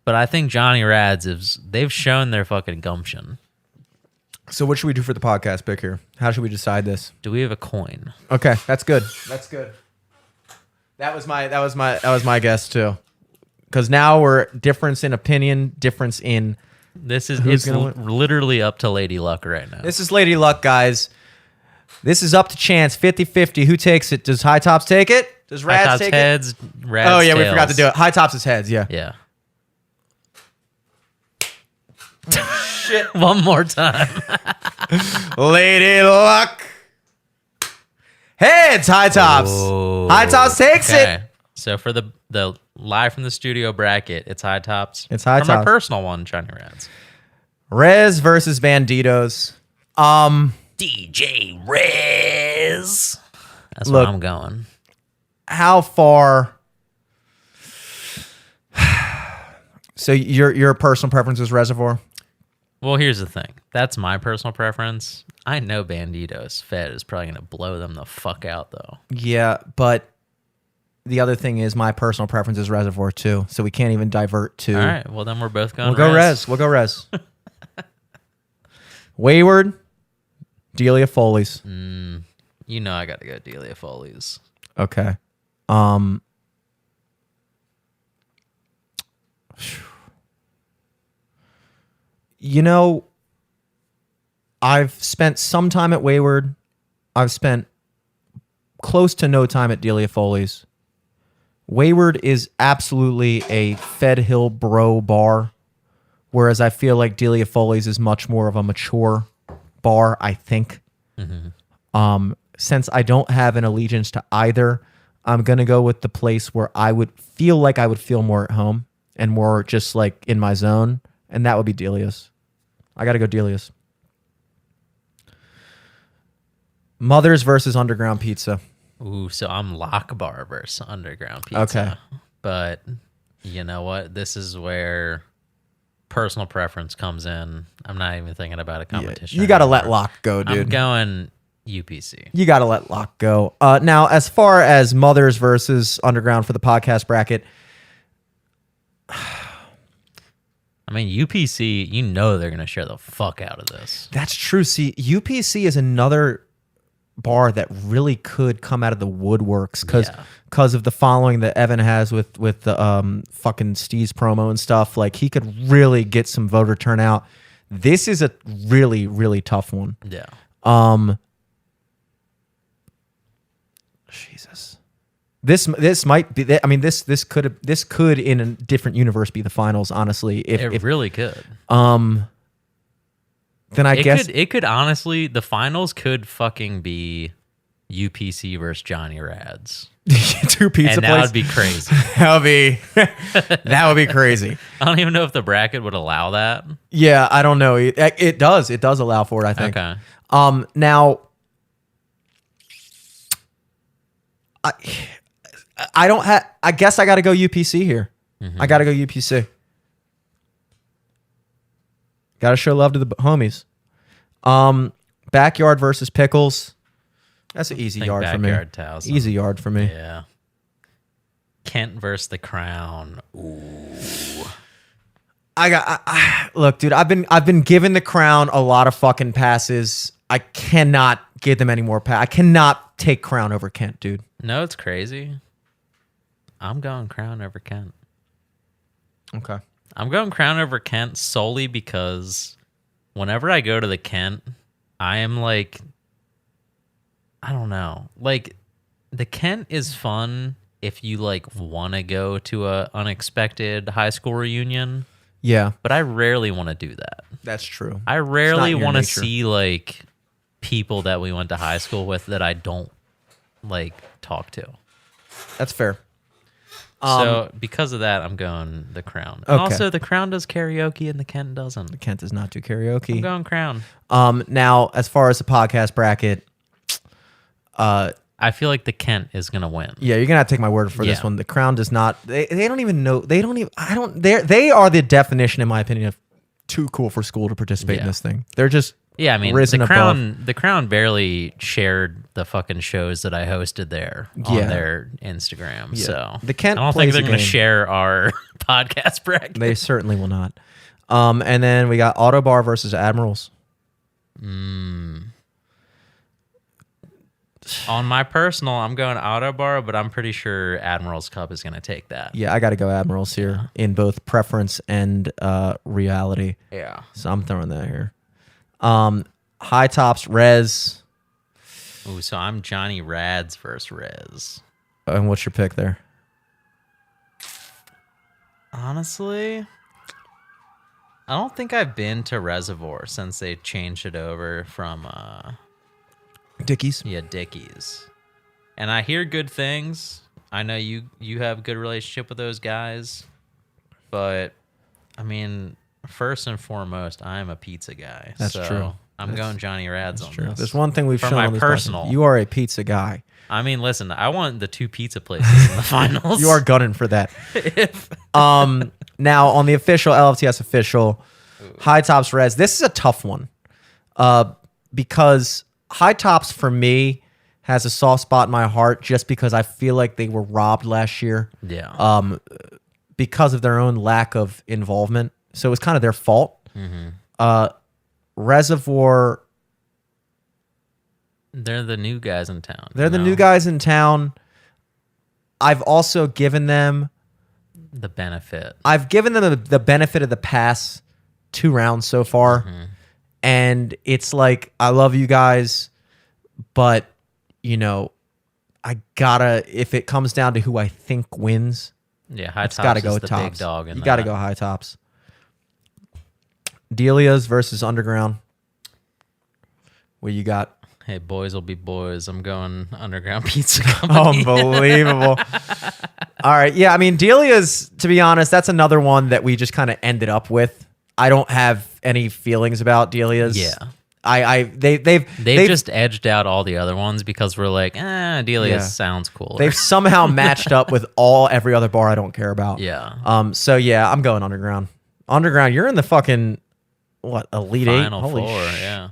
But I think Johnny Rads they've shown their fucking gumption. So what should we do for the podcast pick here? How should we decide this? Do we have a coin? Okay, that's good. That's good. That was my guess too. Because now we're difference in opinion, difference in It's literally up to Lady Luck right now. This is Lady Luck, guys. This is up to chance, 50-50. Who takes it? Does High Tops take it? Does Rads take heads, it? Rads Oh yeah, we tails. forgot to do it. High Tops is heads, yeah. Yeah. Shit. One more time. Lady Luck. Heads, High Tops. Whoa. High Tops takes it. So for the live from the studio bracket, it's High Tops. It's High For my Tops. personal one, Johnny Rads. Rez versus Banditos. DJ Rez. That's Look, where I'm going. How far? So your personal preference is Reservoir? Well, here's the thing. That's my personal preference. I know Banditos Fed is probably going to blow them the fuck out, though. Yeah, but the other thing is my personal preference is Reservoir too, so we can't even divert to. All right. Well, then we're both going We'll go Res. We'll go Res. Wayward, Delia Foley's. You know I got to go Delia Foley's. Okay. You know, I've spent some time at Wayward. I've spent close to no time at Delia Foley's. Wayward is absolutely a Fed Hill bro bar, whereas I feel like Delia Foley's is much more of a mature bar, I think. Since I don't have an allegiance to either, I'm going to go with the place where I would feel like I would feel more at home and more just like in my zone, and that would be Delia's. I got to go Delia's. Mother's versus Underground Pizza. Ooh, so I'm Lock Bar versus Underground Pizza. Okay. But you know what? This is where personal preference comes in. I'm not even thinking about a competition. You got to anymore. let Lock go, dude. I'm going UPC. You got to let Lock go. Now, as far as Mothers versus Underground for the podcast bracket, I mean, UPC, you know they're going to share the fuck out of this. that's true. See, UPC is another bar that really could come out of the woodworks because of the following that Evan has with the fucking Steve's promo and stuff. Like, he could really get some voter turnout. This is a really, really tough one. Yeah. Jesus. This might be. I mean, this could in a different universe be the finals. Honestly, It really could. Then I guess it could honestly, the finals could fucking be UPC versus Johnny Rads. two pizza And that places. would be crazy. that would be crazy. I don't even know if the bracket would allow that. Yeah, I don't know. It does. It does allow for it, I think. Okay. Now, I don't have. I guess I got to go UPC here. I got to go UPC. Got to show love to the homies. Backyard versus Pickles. That's an easy yard for me. Backyard Towson. Easy yard for me. Yeah. Kent versus the Crown. Ooh. Look, dude. I've been giving the Crown a lot of fucking passes. I cannot give them any more passes. I cannot take Crown over Kent, dude. No, it's crazy. I'm going Crown over Kent. Okay. I'm going Crown over Kent solely because whenever I go to the Kent, I am like, I don't know. Like, the Kent is fun if you like want to go to a unexpected high school reunion. Yeah. But I rarely want to do that. That's true. I rarely your want to nature. see like people that we went to high school with that I don't like talk to. That's fair. So because of that, I'm going the Crown. And also, the Crown does karaoke and the Kent doesn't. Kent does not do karaoke. I'm going Crown. Now, as far as the podcast bracket, I feel like the Kent is gonna win. yeah, you're gonna have to take my word for this Yeah. one. The Crown does not. They don't even know. They don't even. I don't. They are the definition, in my opinion, of too cool for school to participate in Yeah. this thing. They're just. Yeah, I mean, risen the above. Crown barely shared the fucking shows that I hosted there on Yeah. their Instagram. Yeah. So The Kent I don't plays think they're a going to game. share our podcast bracket. They certainly will not. And then we got Autobar versus Admirals. On my personal, I'm going Autobar, but I'm pretty sure Admiral's Cup is going to take that. Yeah, I got to go Admirals here in both preference and reality. Yeah. So I'm throwing that here. High Tops, Rez. Ooh, so I'm Johnny Rads versus Rez. And what's your pick there? Honestly, I don't think I've been to Reservoir since they changed it over from Dickies. Dickies. And I hear good things. I know you have a good relationship with those guys. But I mean, first and foremost, I'm a pizza guy. That's true. I'm going Johnny Rads on this. There's one thing we've For shown my on this personal. podcast. You are a pizza guy. I mean, listen, I want the two pizza places in the finals. You are gunning for that. Now on the official LFTS official, High Tops Res. This is a tough one because High Tops for me has a soft spot in my heart just because I feel like they were robbed last year. Yeah. Because of their own lack of involvement. So it was kind of their fault. Reservoir. They're the new guys in town. They're the new guys in town. I've also given them the benefit. I've given them the benefit of the past 2 rounds so far. And it's like, I love you guys, but, you know, I gotta, if it comes down to who I think wins, yeah, High it's Tops gotta go is with the Tops. big dog. You gotta go High Tops. Delia's versus Underground. What you got? Hey, boys will be boys. I'm going Underground Pizza Company. Unbelievable. All right. Yeah, I mean, Delia's, to be honest, that's another one that we just kind of ended up with. I don't have any feelings about Delia's. Yeah. They've just edged out all the other ones because we're like, Delia's sounds cool. They've somehow matched up with every other bar I don't care about. Yeah. So yeah, I'm going Underground. Underground, you're in the fucking Elite Eight? Final Holy four, yeah.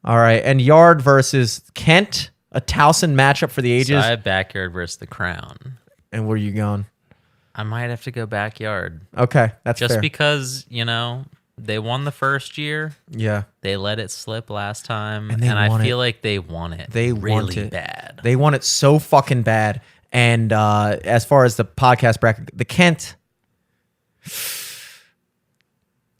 All right, and Yard versus Kent, a Towson matchup for the So ages. I have Backyard versus the Crown. And where are you going? I might have to go Backyard. Okay, that's just fair. because, you know, they won the first year. Yeah. They let it slip last time. And I feel like they won it. They really want it bad. They want it so fucking bad. And as far as the podcast bracket, the Kent,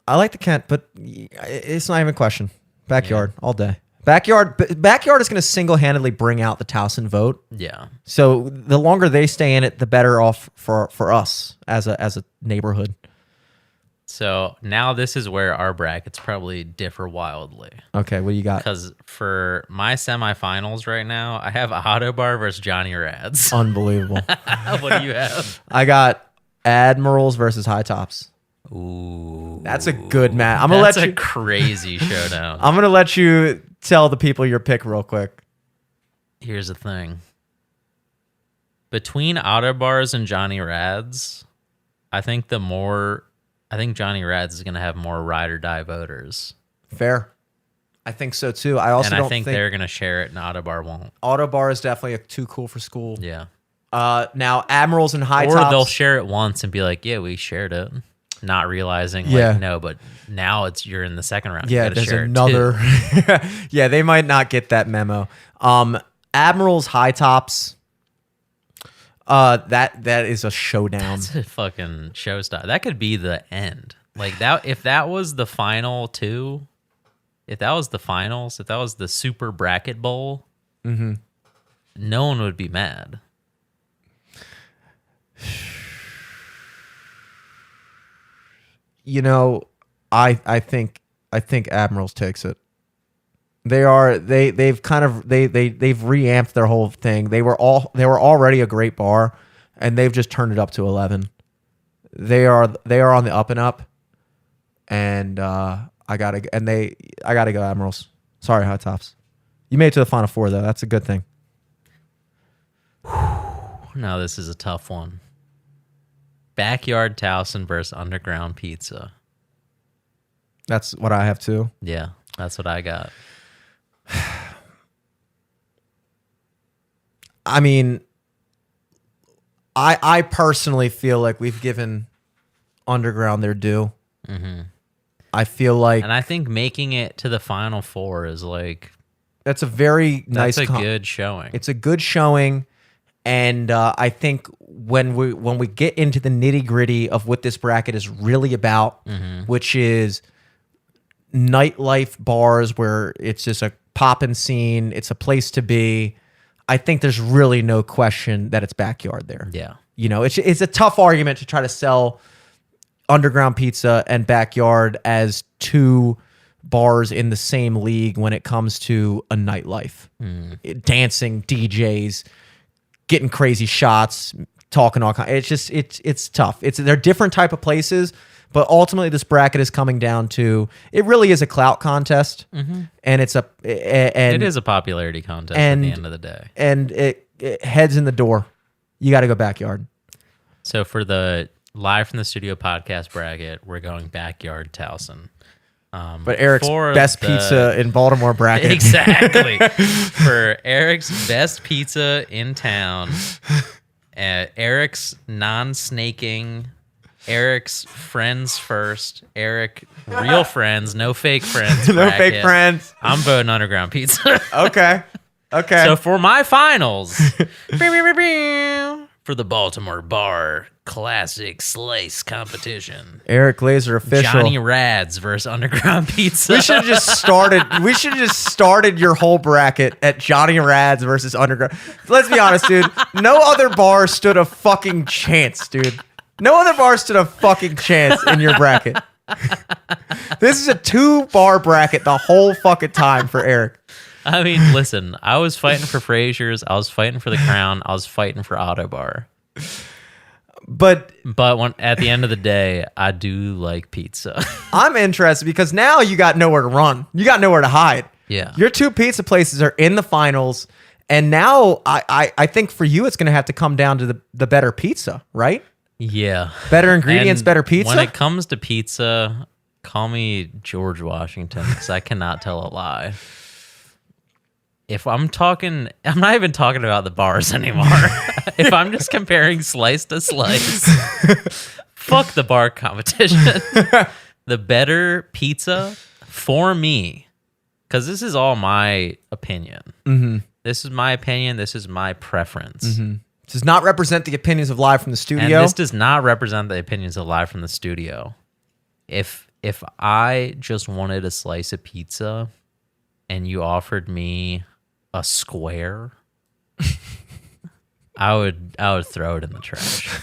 I like the Kent, but it's not even a question. Backyard all day. Backyard is going to single-handedly bring out the Towson vote. Yeah. So the longer they stay in it, the better off for us as a neighborhood. So now this is where our brackets probably differ wildly. Okay, what do you got? Because for my semifinals right now, I have Auto Bar versus Johnny Rads. Unbelievable. What do you have? I got Admirals versus High Tops. Ooh, that's a good match. That's a crazy showdown. I'm gonna let you tell the people your pick real quick. Here's the thing. Between Auto Bars and Johnny Rads, I think Johnny Rads is gonna have more ride or die voters. Fair. I think so too. I think they're gonna share it, and Auto Bar won't. Auto Bar is definitely too cool for school. Yeah. Now Admirals and High Tops, Tops, or they'll share it once and be like, "Yeah, we shared it." Not realizing, no, but now you're in the second round. Yeah, there's another. Yeah, they might not get that memo. Admirals, High Tops. That is a showdown. That's a fucking showstopper. That could be the end. Like that, if that was the final two, if that was the finals, if that was the super bracket bowl, no one would be mad. You know, I think Admirals takes it. They've reamped their whole thing. They were already a great bar, and they've just turned it up to 11. They are on the up and up, and I gotta go Admirals. Sorry, High Tops. You made it to the Final Four though. That's a good thing. Now this is a tough one. Backyard Towson versus Underground Pizza. That's what I have too. Yeah, that's what I got. I mean, I personally feel like we've given Underground their due. I feel like, and I think making it to the Final Four is like that's a very nice. That's a good showing. It's a good showing. And I think when we get into the nitty gritty of what this bracket is really about, which is nightlife bars where it's just a poppin' scene, it's a place to be, I think there's really no question that it's Backyard there. Yeah. You know, it's a tough argument to try to sell Underground Pizza and Backyard as two bars in the same league when it comes to a nightlife. Dancing, DJs, getting crazy shots, talking all kinds. It's just it's tough. They're different type of places, but ultimately this bracket is coming down to it really is a clout contest, and it is a popularity contest at the end of the day, and it heads in the door. You got to go Backyard. So for the live from the studio podcast bracket, we're going backyard Towson. But Eric's for best the- pizza in Baltimore bracket. Exactly. For Eric's best pizza in town, Eric's non-snaking, Eric's friends first, Eric real friends, no fake friends. No bracket. fake friends. I'm voting Underground Pizza. Okay. So for my finals, for the Baltimore Bar Classic Slice competition, Eric Laser official. Johnny Rads versus Underground Pizza. We should have just started. We should have just started your whole bracket at Johnny Rads versus Underground. Let's be honest, dude. No other bar stood a fucking chance, dude. No other bar stood a fucking chance in your bracket. This is a 2-bar bracket the whole fucking time for Eric. I mean, listen, I was fighting for Frazier's, I was fighting for the Crown, I was fighting for Autobar. But But at the end of the day, I do like pizza. I'm interested because now you got nowhere to run. You got nowhere to hide. Yeah. Your 2 pizza places are in the finals. And now I think for you, it's going to have to come down to the better pizza, right? Yeah. Better ingredients, And better pizza. When it comes to pizza, call me George Washington because I cannot tell a lie. If I'm not even talking about the bars anymore. If I'm just comparing slice to slice, fuck the bar competition. The better pizza for me, because this is all my opinion. Mm-hmm. This is my opinion. This is my preference. Mm-hmm. Does not represent the opinions of Live from the Studio. And this does not represent the opinions of Live from the Studio. If I just wanted a slice of pizza and you offered me a square, I would throw it in the trash.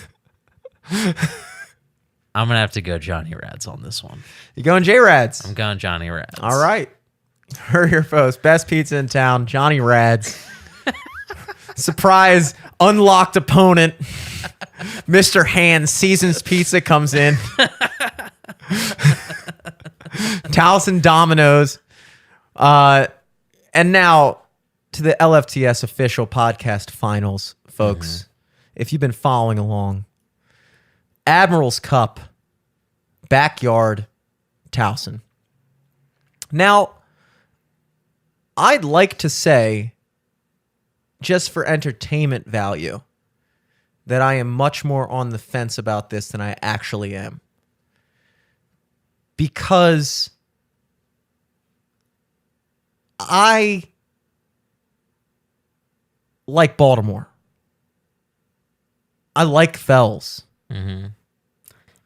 I'm gonna have to go Johnny Rads on this one. You going J-Rads? I'm going Johnny Rads. All right. Heard here, folks. Best pizza in town, Johnny Rads. Surprise unlocked opponent. Mr. Hand Seasons Pizza comes in. Towson Domino's. And now to the LFTS official podcast finals, folks. Mm-hmm. If you've been following along, Admiral's Cup, backyard, Towson. Now, I'd like to say, just for entertainment value, that I am much more on the fence about this than I actually am. Because I like Baltimore. I like Fells. Mm-hmm.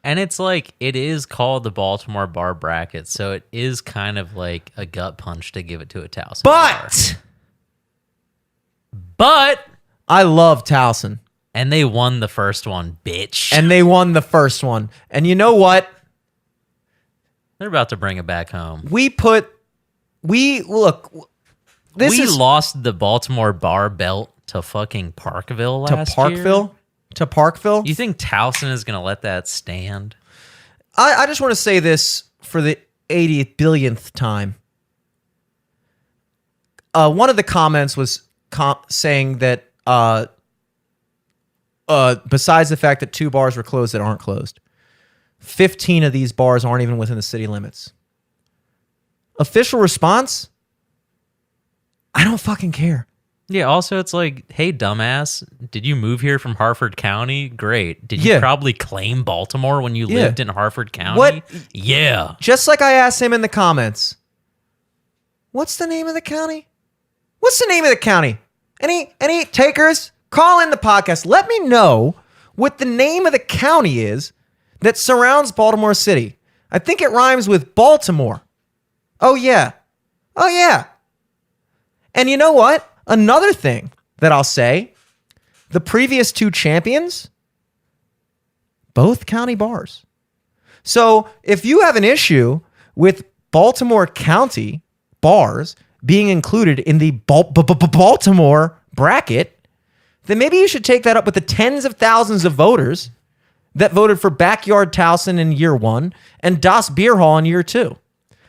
And it's like, it is called the Baltimore Bar Bracket, so it is kind of like a gut punch to give it to a Towson bar. But I love Towson. And they won the first one, bitch. And they won the first one. And you know what? They're about to bring it back home. We lost the Baltimore Bar belt to fucking Parkville last year. To Parkville? You think Towson is going to let that stand? I just want to say this for the 80th billionth time. One of the comments was saying that besides the fact that 2 bars were closed that aren't closed, 15 of these bars aren't even within the city limits. Official response? I don't fucking care. Yeah, also it's like, hey, dumbass, did you move here from Harford County? Great. Did you probably claim Baltimore when you lived in Harford County? What? Yeah. Just like I asked him in the comments, what's the name of the county? What's the name of the county? Any takers? Call in the podcast. Let me know what the name of the county is that surrounds Baltimore City. I think it rhymes with Baltimore. Oh, yeah. Oh, yeah. And you know what? Another thing that I'll say, the previous 2 champions, both county bars. So if you have an issue with Baltimore County bars being included in the Baltimore bracket, then maybe you should take that up with the tens of thousands of voters that voted for Backyard Towson in year 1 and Das Beer Hall in year 2.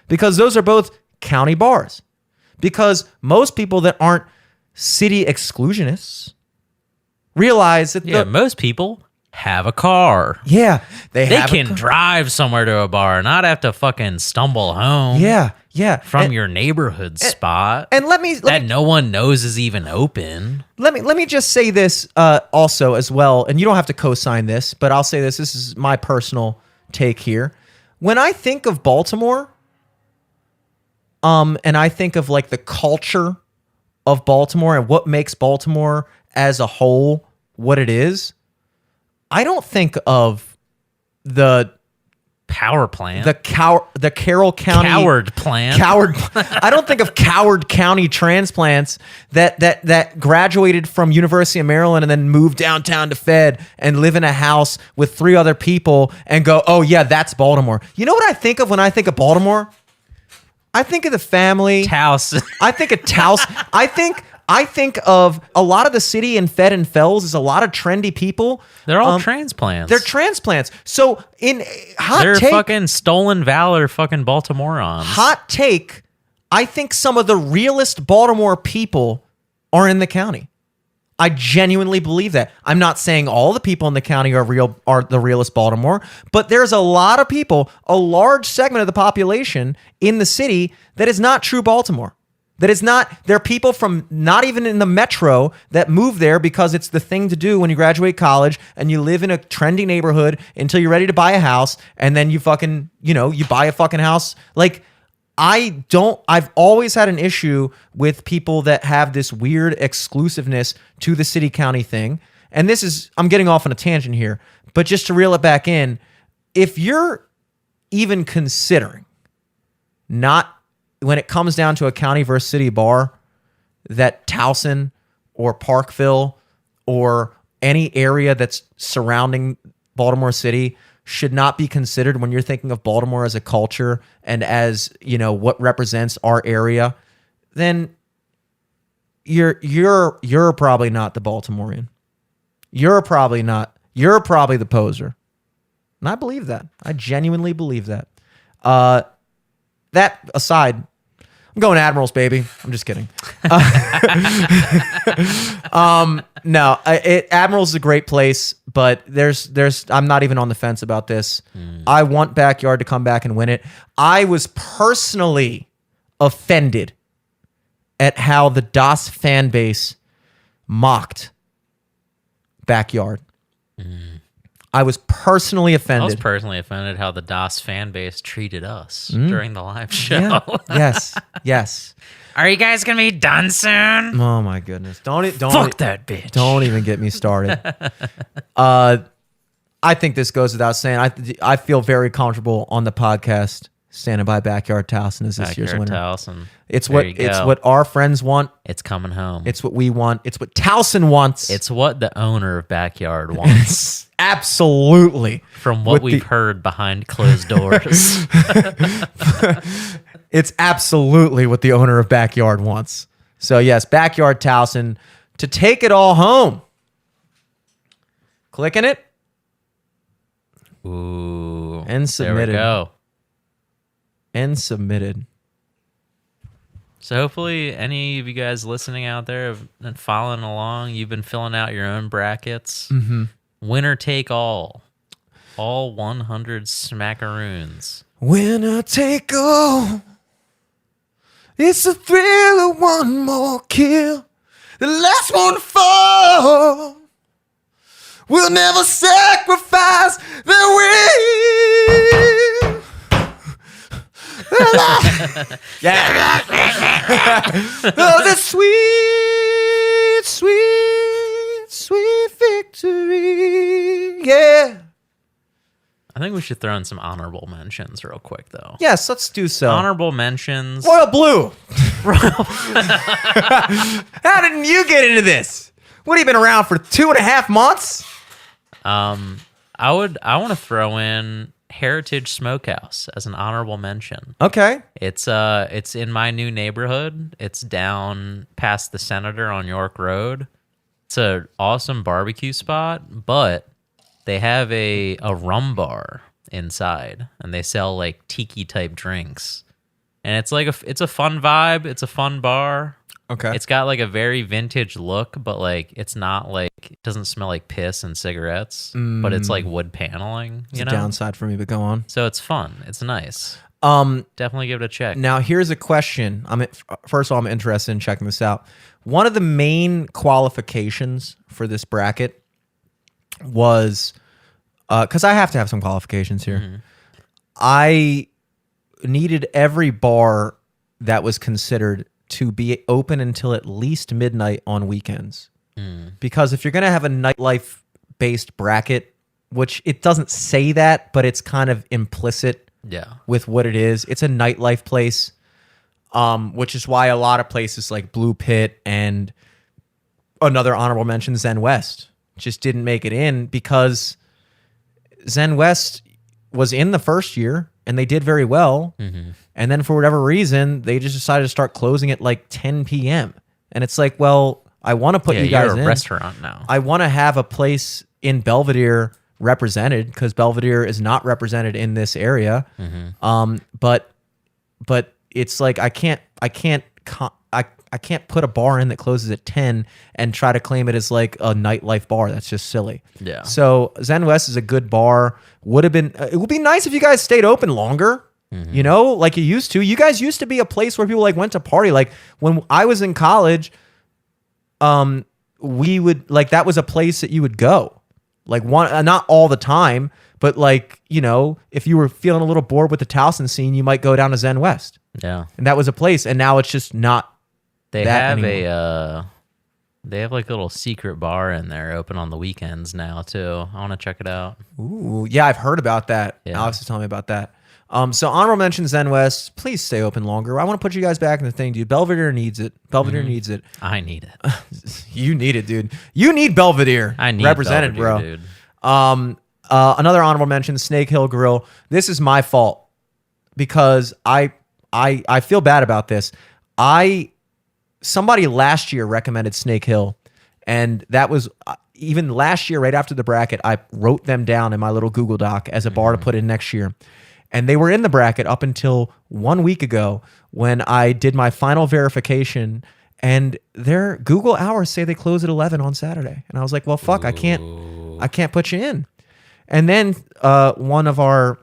Because those are both county bars. Because most people that aren't city exclusionists realize that most people have a car. Yeah, They can drive somewhere to a bar, not have to fucking stumble home. Yeah, from your neighborhood spot. And let me no one knows is even open. Let me just say this also as well, and you don't have to co-sign this, but I'll say this. This is my personal take here. When I think of Baltimore, and I think of like the culture of Baltimore and what makes Baltimore as a whole what it is, I don't think of the power plant, the Carroll County Coward plant. I don't think of Coward County transplants that graduated from University of Maryland and then moved downtown to Fed and live in a house with 3 other people and go, oh yeah, that's Baltimore. You know what I think of when I think of Baltimore? I think of the family. Taos. I think of Taos. I think of a lot of the city in Fed and Fells is a lot of trendy people. They're all transplants. They're transplants. So in they're fucking stolen valor fucking Baltimoreans. Hot take, I think some of the realest Baltimore people are in the county. I genuinely believe that. I'm not saying all the people in the county are the realest Baltimore, but there's a lot of people, a large segment of the population in the city that is not true Baltimore. That is not, they're people from not even in the metro that move there because it's the thing to do when you graduate college and you live in a trendy neighborhood until you're ready to buy a house and then you fucking, you buy a fucking house. Like, I've always had an issue with people that have this weird exclusiveness to the city county thing. And I'm getting off on a tangent here, but just to reel it back in, if you're even considering when it comes down to a county versus city bar, that Towson or Parkville or any area that's surrounding Baltimore City should not be considered when you're thinking of Baltimore as a culture and as, what represents our area, then you're probably not the Baltimorean. You're probably the poser. And I believe that. I genuinely believe that. That aside, I'm going Admirals, baby. I'm just kidding. No, Admirals is a great place, but I'm not even on the fence about this. I want Backyard to come back and win it. I was personally offended at how the DOS fan base mocked Backyard. I was personally offended. I was personally offended how the DOS fan base treated us during the live show. Yeah. Yes. Are you guys gonna be done soon? Oh my goodness! Don't fuck that bitch. Don't even get me started. I think this goes without saying. I feel very comfortable on the podcast standing by Backyard Towson as this year's winner. Towson. It's what our friends want. It's coming home. It's what we want. It's what Towson wants. It's what the owner of Backyard wants. Absolutely. From what we've heard behind closed doors. It's absolutely what the owner of Backyard wants. So yes, Backyard Towson to take it all home. Clicking it. Ooh. And submitted. There we go. And submitted. So hopefully any of you guys listening out there have been following along. You've been filling out your own brackets. Mm-hmm. Winner take all. All 100 smackaroons. Winner take all. It's a thrill of one more kill. The last one to fall. We'll never sacrifice the will. Yeah. Oh, the sweet, sweet, sweet victory. Yeah. I think we should throw in some honorable mentions real quick, though. Yes, let's do so. Honorable mentions. Royal Blue. How didn't you get into this? What, have you been around for 2.5 months? I want to throw in Heritage Smokehouse as an honorable mention. Okay. It's in my new neighborhood. It's down past the Senator on York Road. It's an awesome barbecue spot, but they have a rum bar inside, and they sell like tiki type drinks. and it's like it's a fun vibe. It's a fun bar. Okay. It's got like a very vintage look, but like it's not like it doesn't smell like piss and cigarettes, but it's like wood paneling. It's You a know, downside for me, but go on. so it's fun. It's nice. Definitely give it a check. Now, here's a question. First of all, I'm interested in checking this out. One of the main qualifications for this bracket was, because I have to have some qualifications here. Mm-hmm. I needed every bar that was considered to be open until at least midnight on weekends. Because if you're going to have a nightlife-based bracket, which it doesn't say that, but it's kind of implicit Yeah. with what it is. It's a nightlife place, which is why a lot of places like Blue Pit and another honorable mention, Zen West, just didn't make it in because Zen West was in the first year and they did very well. And then for whatever reason, they just decided to start closing at like 10 p.m. And it's like, well, I want to put you guys you're a in. restaurant now. I want to have a place in Belvedere represented because Belvedere is not represented in this area. But it's like I can't put a bar in that closes at 10 and try to claim it as like a nightlife bar. That's just silly. Yeah. So Zen West is a good bar. It would be nice if you guys stayed open longer. You know, like you used to. You guys used to be a place where people like went to party. Like when I was in college, we would like that was a place that you would go. Like not all the time, but like, you know, if you were feeling a little bored with the Towson scene, you might go down to Zen West. Yeah. And that was a place. And now it's just not. They that have anymore. they have like a little secret bar in there open on the weekends now too. I want to check it out. Ooh, yeah, I've heard about that. Yeah. Alex is telling me about that. So honorable mention Zen West. Please stay open longer. I want to put you guys back in the thing, dude. Belvedere needs it. Belvedere needs it. I need it. You need it, dude. You need Belvedere. I need represented, Belvedere, bro. dude. Another honorable mention, Snake Hill Grill. This is my fault because I feel bad about this. Somebody last year recommended Snake Hill, and that was even last year, right after the bracket, I wrote them down in my little Google Doc as a bar to put in next year. And they were in the bracket up until 1 week ago when I did my final verification, and their Google hours say they close at 11 on Saturday. And I was like, well, fuck, I can't put you in. And then one of our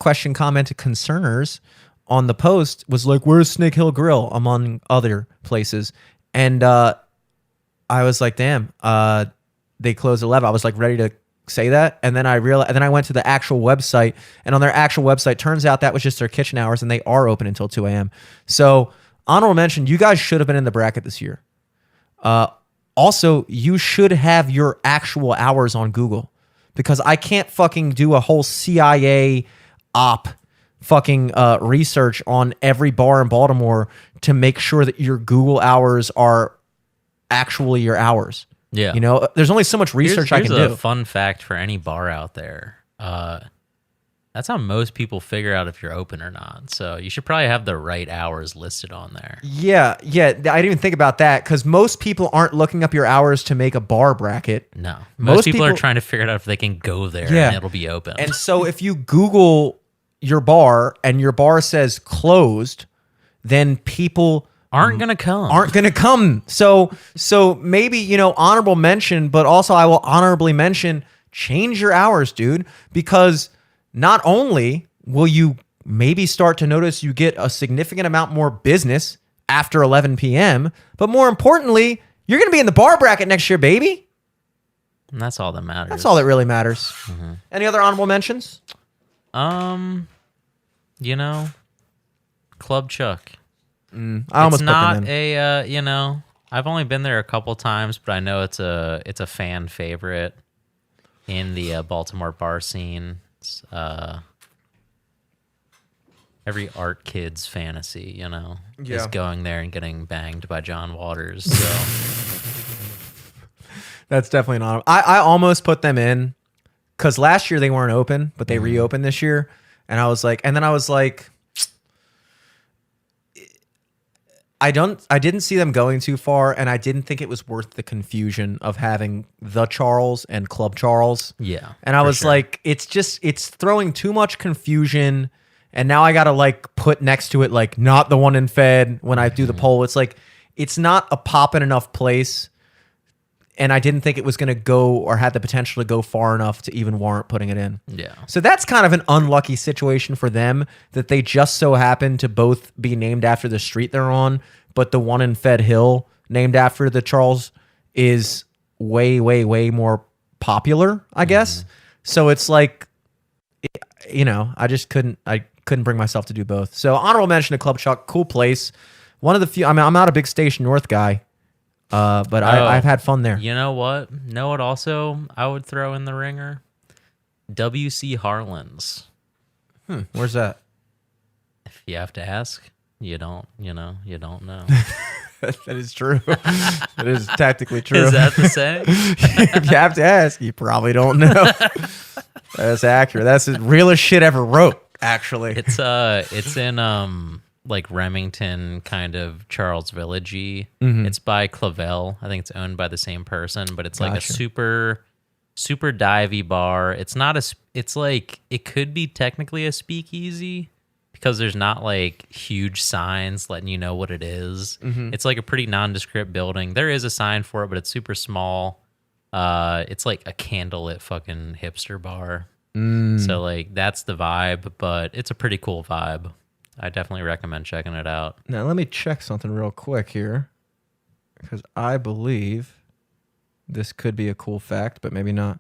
commented concerners on the post was like, where's Snake Hill Grill, among other places. And I was like, damn, they close at 11. I was like ready to say that, and then I realized, and then I went to the actual website, and on their actual website, turns out that was just their kitchen hours, and they are open until 2 a.m. So, honorable mention, you guys should have been in the bracket this year. Also, you should have your actual hours on Google, because I can't fucking do a whole CIA op fucking research on every bar in Baltimore to make sure that your Google hours are actually your hours. Yeah. You know, there's only so much research I can Here's do. a fun fact for any bar out there. That's how most people figure out if you're open or not. So you should probably have the right hours listed on there. Yeah. I didn't even think about that because most people aren't looking up your hours to make a bar bracket. No. Most people are trying to figure out if they can go there and it'll be open. And so if you Google your bar and your bar says closed, then people aren't gonna come. So maybe, you know, honorable mention, but also I will honorably mention change your hours, dude, because not only will you maybe start to notice you get a significant amount more business after 11 p.m., but more importantly, you're going to be in the bar bracket next year, baby. And that's all that matters. That's all that really matters. Any other honorable mentions? You know, Club Chuck. I almost it's not put them in. you know, I've only been there a couple times, but I know it's a fan favorite in the Baltimore bar scene. It's, every art kid's fantasy, you know, is going there and getting banged by John Waters. So That's definitely an honor. I almost put them in because last year they weren't open, but they reopened this year. And I was like, I didn't see them going too far, and I didn't think it was worth the confusion of having the Charles and Club Charles. yeah. And I was like, it's throwing too much confusion And now I got to like put next to it, like not the one in Fed when I do the poll. It's like, it's not a poppin' enough place. And I didn't think it was going to go or had the potential to go far enough to even warrant putting it in. Yeah. So that's kind of an unlucky situation for them that they just so happen to both be named after the street they're on. But the one in Fed Hill named after the Charles is way, way, way more popular, I guess. So it's like, I just couldn't bring myself to do both. So honorable mention to Club Chuck, cool place. One of the few, I'm not a big Station North guy, but I've had fun there. You know what? Know what also I would throw in the ringer? W.C. Harlan's. Where's that? If you have to ask, you don't know. That is true. That is tactically true. Is that the saying? If you have to ask, you probably don't know. That's accurate. That's the realest shit ever wrote, actually. It's in like Remington, kind of Charles Village-y. It's by Clavel. I think it's owned by the same person, but it's like a super divey bar. It's like it could be technically a speakeasy because there's not like huge signs letting you know what it is. It's like a pretty nondescript building. There is a sign for it, but it's super small. It's like a candlelit fucking hipster bar. So like that's the vibe, but it's a pretty cool vibe. I definitely recommend checking it out. Now let me check something real quick here, because I believe this could be a cool fact, but maybe not.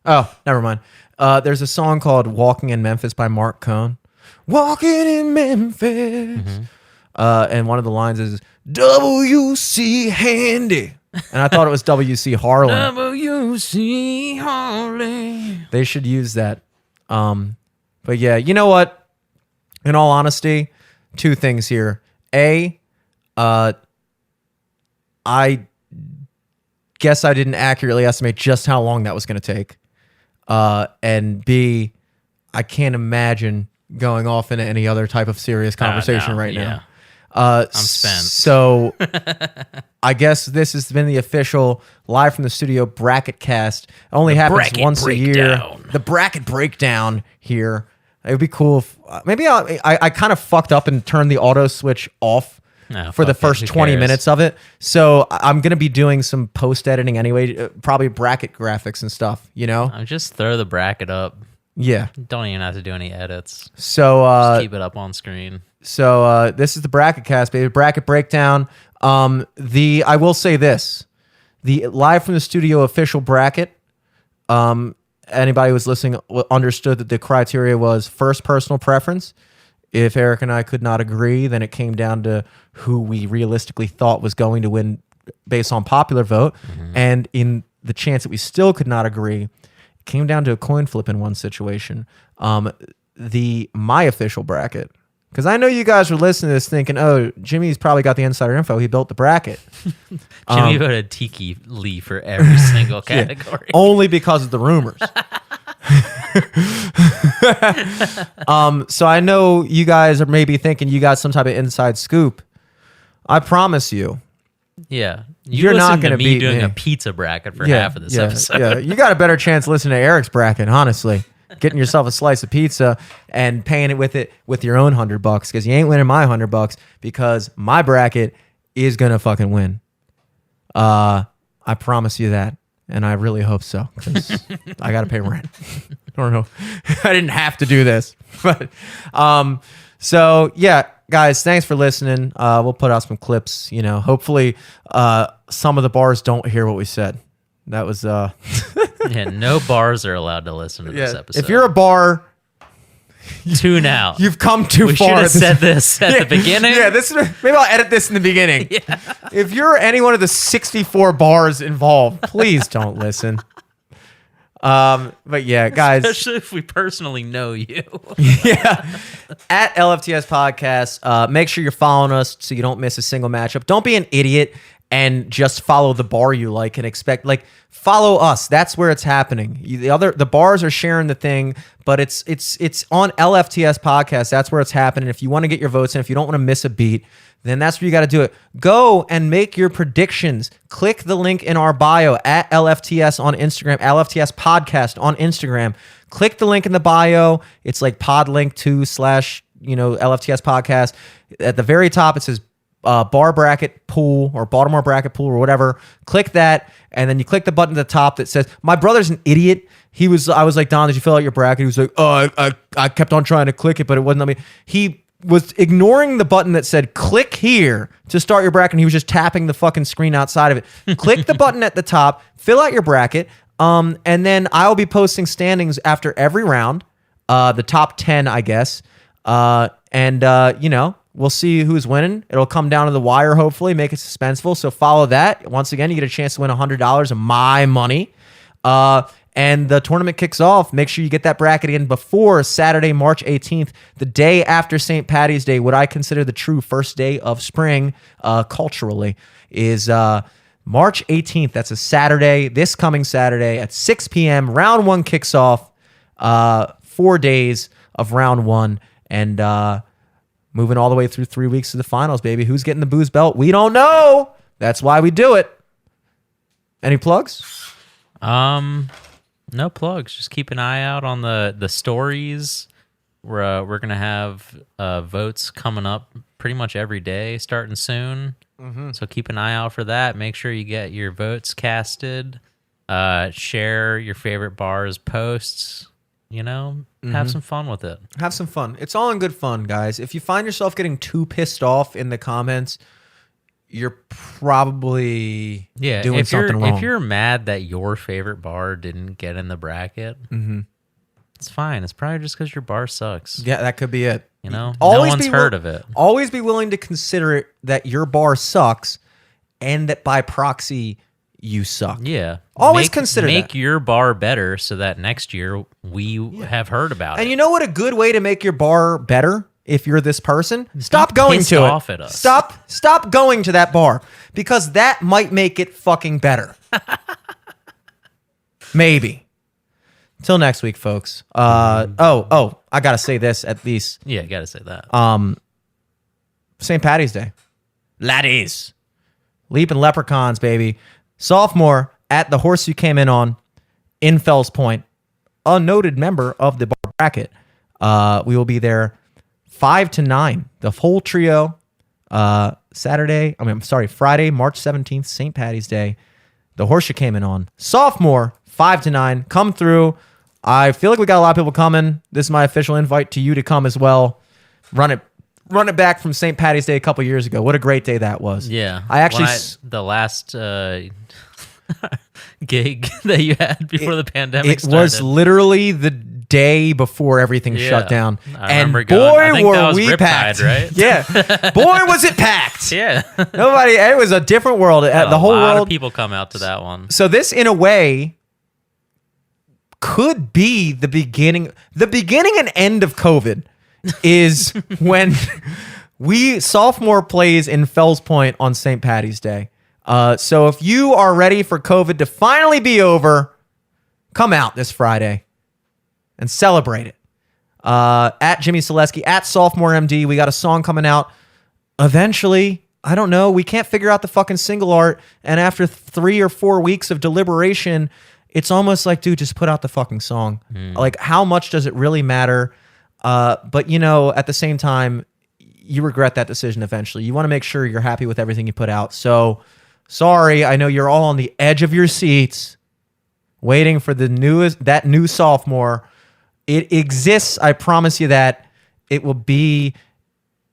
Oh, never mind. There's a song called "Walking in Memphis" by Mark Cohn. Walking in Memphis, and one of the lines is "W.C. Handy." And I thought it was W.C. Harlan. W.C. Harlan. They should use that. But yeah, you know what? In all honesty, two things here. A, I guess I didn't accurately estimate just how long that was going to take. And B, I can't imagine going off into any other type of serious conversation now. I'm spent. So I guess this has been the official live from the studio bracket cast. It only happens once a year. The bracket breakdown here. It would be cool if maybe I kind of fucked up and turned the auto switch off for the first 20 minutes of it. So I'm going to be doing some post editing anyway, probably bracket graphics and stuff, I'll just throw the bracket up. Yeah. Don't even have to do any edits. So just keep it up on screen. So this is the bracket cast, baby. Bracket breakdown. I will say this. The live from the studio official bracket, anybody who was listening understood that the criteria was first personal preference. If Eric and I could not agree, then it came down to who we realistically thought was going to win based on popular vote. And in the chance that we still could not agree, it came down to a coin flip in one situation. My official bracket, because I know you guys were listening to this thinking, oh, Jimmy's probably got the insider info. He built the bracket. Jimmy voted Tiki Lee for every single category. Yeah, only because of the rumors. So I know you guys are maybe thinking you got some type of inside scoop. I promise you. Yeah. You're not going to be doing a pizza bracket for half of this episode. Yeah, you got a better chance listening to Eric's bracket, honestly. Getting yourself a slice of pizza and paying it with your own $100 because you ain't winning my $100 because my bracket is gonna fucking win. I promise you that, and I really hope so because I gotta pay rent. I don't know. I didn't have to do this, but so yeah, guys, thanks for listening. We'll put out some clips. Hopefully, some of the bars don't hear what we said. That was yeah, no bars are allowed to listen to this episode. If you're a bar, tune out. You've come too far. We should have said this at the beginning. Yeah, maybe I'll edit this in the beginning. Yeah. If you're any one of the 64 bars involved, please don't listen. But yeah, guys. Especially if we personally know you. Yeah. At LFTS Podcast, make sure you're following us so you don't miss a single matchup. Don't be an idiot and just follow the bar you like and expect, like, follow us. That's where it's happening. The bars are sharing the thing, but it's on LFTS podcast. That's where it's happening. If you want to get your votes in, if you don't want to miss a beat, then that's where you got to do it. Go and make your predictions. Click the link in our bio at LFTS on Instagram, LFTS podcast on Instagram. Click the link in the bio. It's like podlink2/ LFTS podcast. At the very top, it says bar bracket pool or Baltimore bracket pool or whatever. Click that, and then you click the button at the top that says, my brother's an idiot. I was like, Don, did you fill out your bracket? He was like, oh, I kept on trying to click it, but it wouldn't let me. He was ignoring the button that said click here to start your bracket, and he was just tapping the fucking screen outside of it. Click the button at the top, fill out your bracket, and then I'll be posting standings after every round, the top 10, I guess, we'll see who's winning. It'll come down to the wire, hopefully, make it suspenseful. So follow that. Once again, you get a chance to win $100 of my money. And the tournament kicks off. Make sure you get that bracket in before Saturday, March 18th, the day after St. Patty's Day, what I consider the true first day of spring culturally, is March 18th. That's a Saturday, this coming Saturday at 6 p.m. Round 1 kicks off. 4 days of round 1. And moving all the way through 3 weeks to the finals, baby. Who's getting the booze belt? We don't know. That's why we do it. Any plugs? No plugs. Just keep an eye out on the stories. We're gonna have votes coming up pretty much every day, starting soon. Mm-hmm. So keep an eye out for that. Make sure you get your votes casted. Share your favorite bars posts. Have some fun with it. Have some fun. It's all in good fun, guys. If you find yourself getting too pissed off in the comments, you're probably doing something wrong. If you're mad that your favorite bar didn't get in the bracket, it's fine. It's probably just because your bar sucks. Yeah, that could be it. No one's heard of it. Always be willing to consider it that your bar sucks and that by proxy you suck. Yeah. Always consider Make your bar better so that next year we have heard about it. And you know what a good way to make your bar better if you're this person? Stop going to it. Off at us. Stop going to that bar because that might make it fucking better. Maybe. Till next week, folks. I got to say this at least. Yeah, got to say that. St. Patty's Day. Laddies. Leaping leprechauns, baby. Sophomore at the horse you came in on in Fells Point, a noted member of the bar bracket. We will be there 5 to 9, the whole trio. Friday, March 17th, St. Patty's Day. The horse you came in on. Sophomore, 5 to 9. Come through. I feel like we got a lot of people coming. This is my official invite to you to come as well. Run it back from St. Patty's Day a couple years ago. What a great day that was. Yeah. I actually... the last gig that you had before the pandemic started. It was literally the day before everything shut down. I remember going. Were we packed, right? Yeah. Boy, was it packed. Yeah. It was a different world. The whole world. A lot of people come out to that one. So this, in a way, could be the beginning and end of COVID is when sophomore plays in Fells Point on St. Patty's Day. So if you are ready for COVID to finally be over, come out this Friday and celebrate it. At Jimmy Selesky, at Sophomore MD, we got a song coming out eventually. I don't know. We can't figure out the fucking single art. And after 3 or 4 weeks of deliberation, it's almost like, dude, just put out the fucking song. Like, how much does it really matter? But, at the same time, you regret that decision eventually. You want to make sure you're happy with everything you put out. So, sorry, I know you're all on the edge of your seats waiting for that new sophomore. It exists. I promise you that. It will be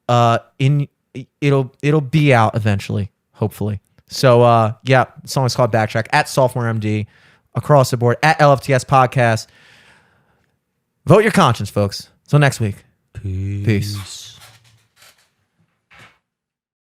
it'll be out eventually, hopefully. So the song is called Backtrack at Sophomore MD across the board at LFTS podcast. Vote your conscience, folks. Till next week. Peace.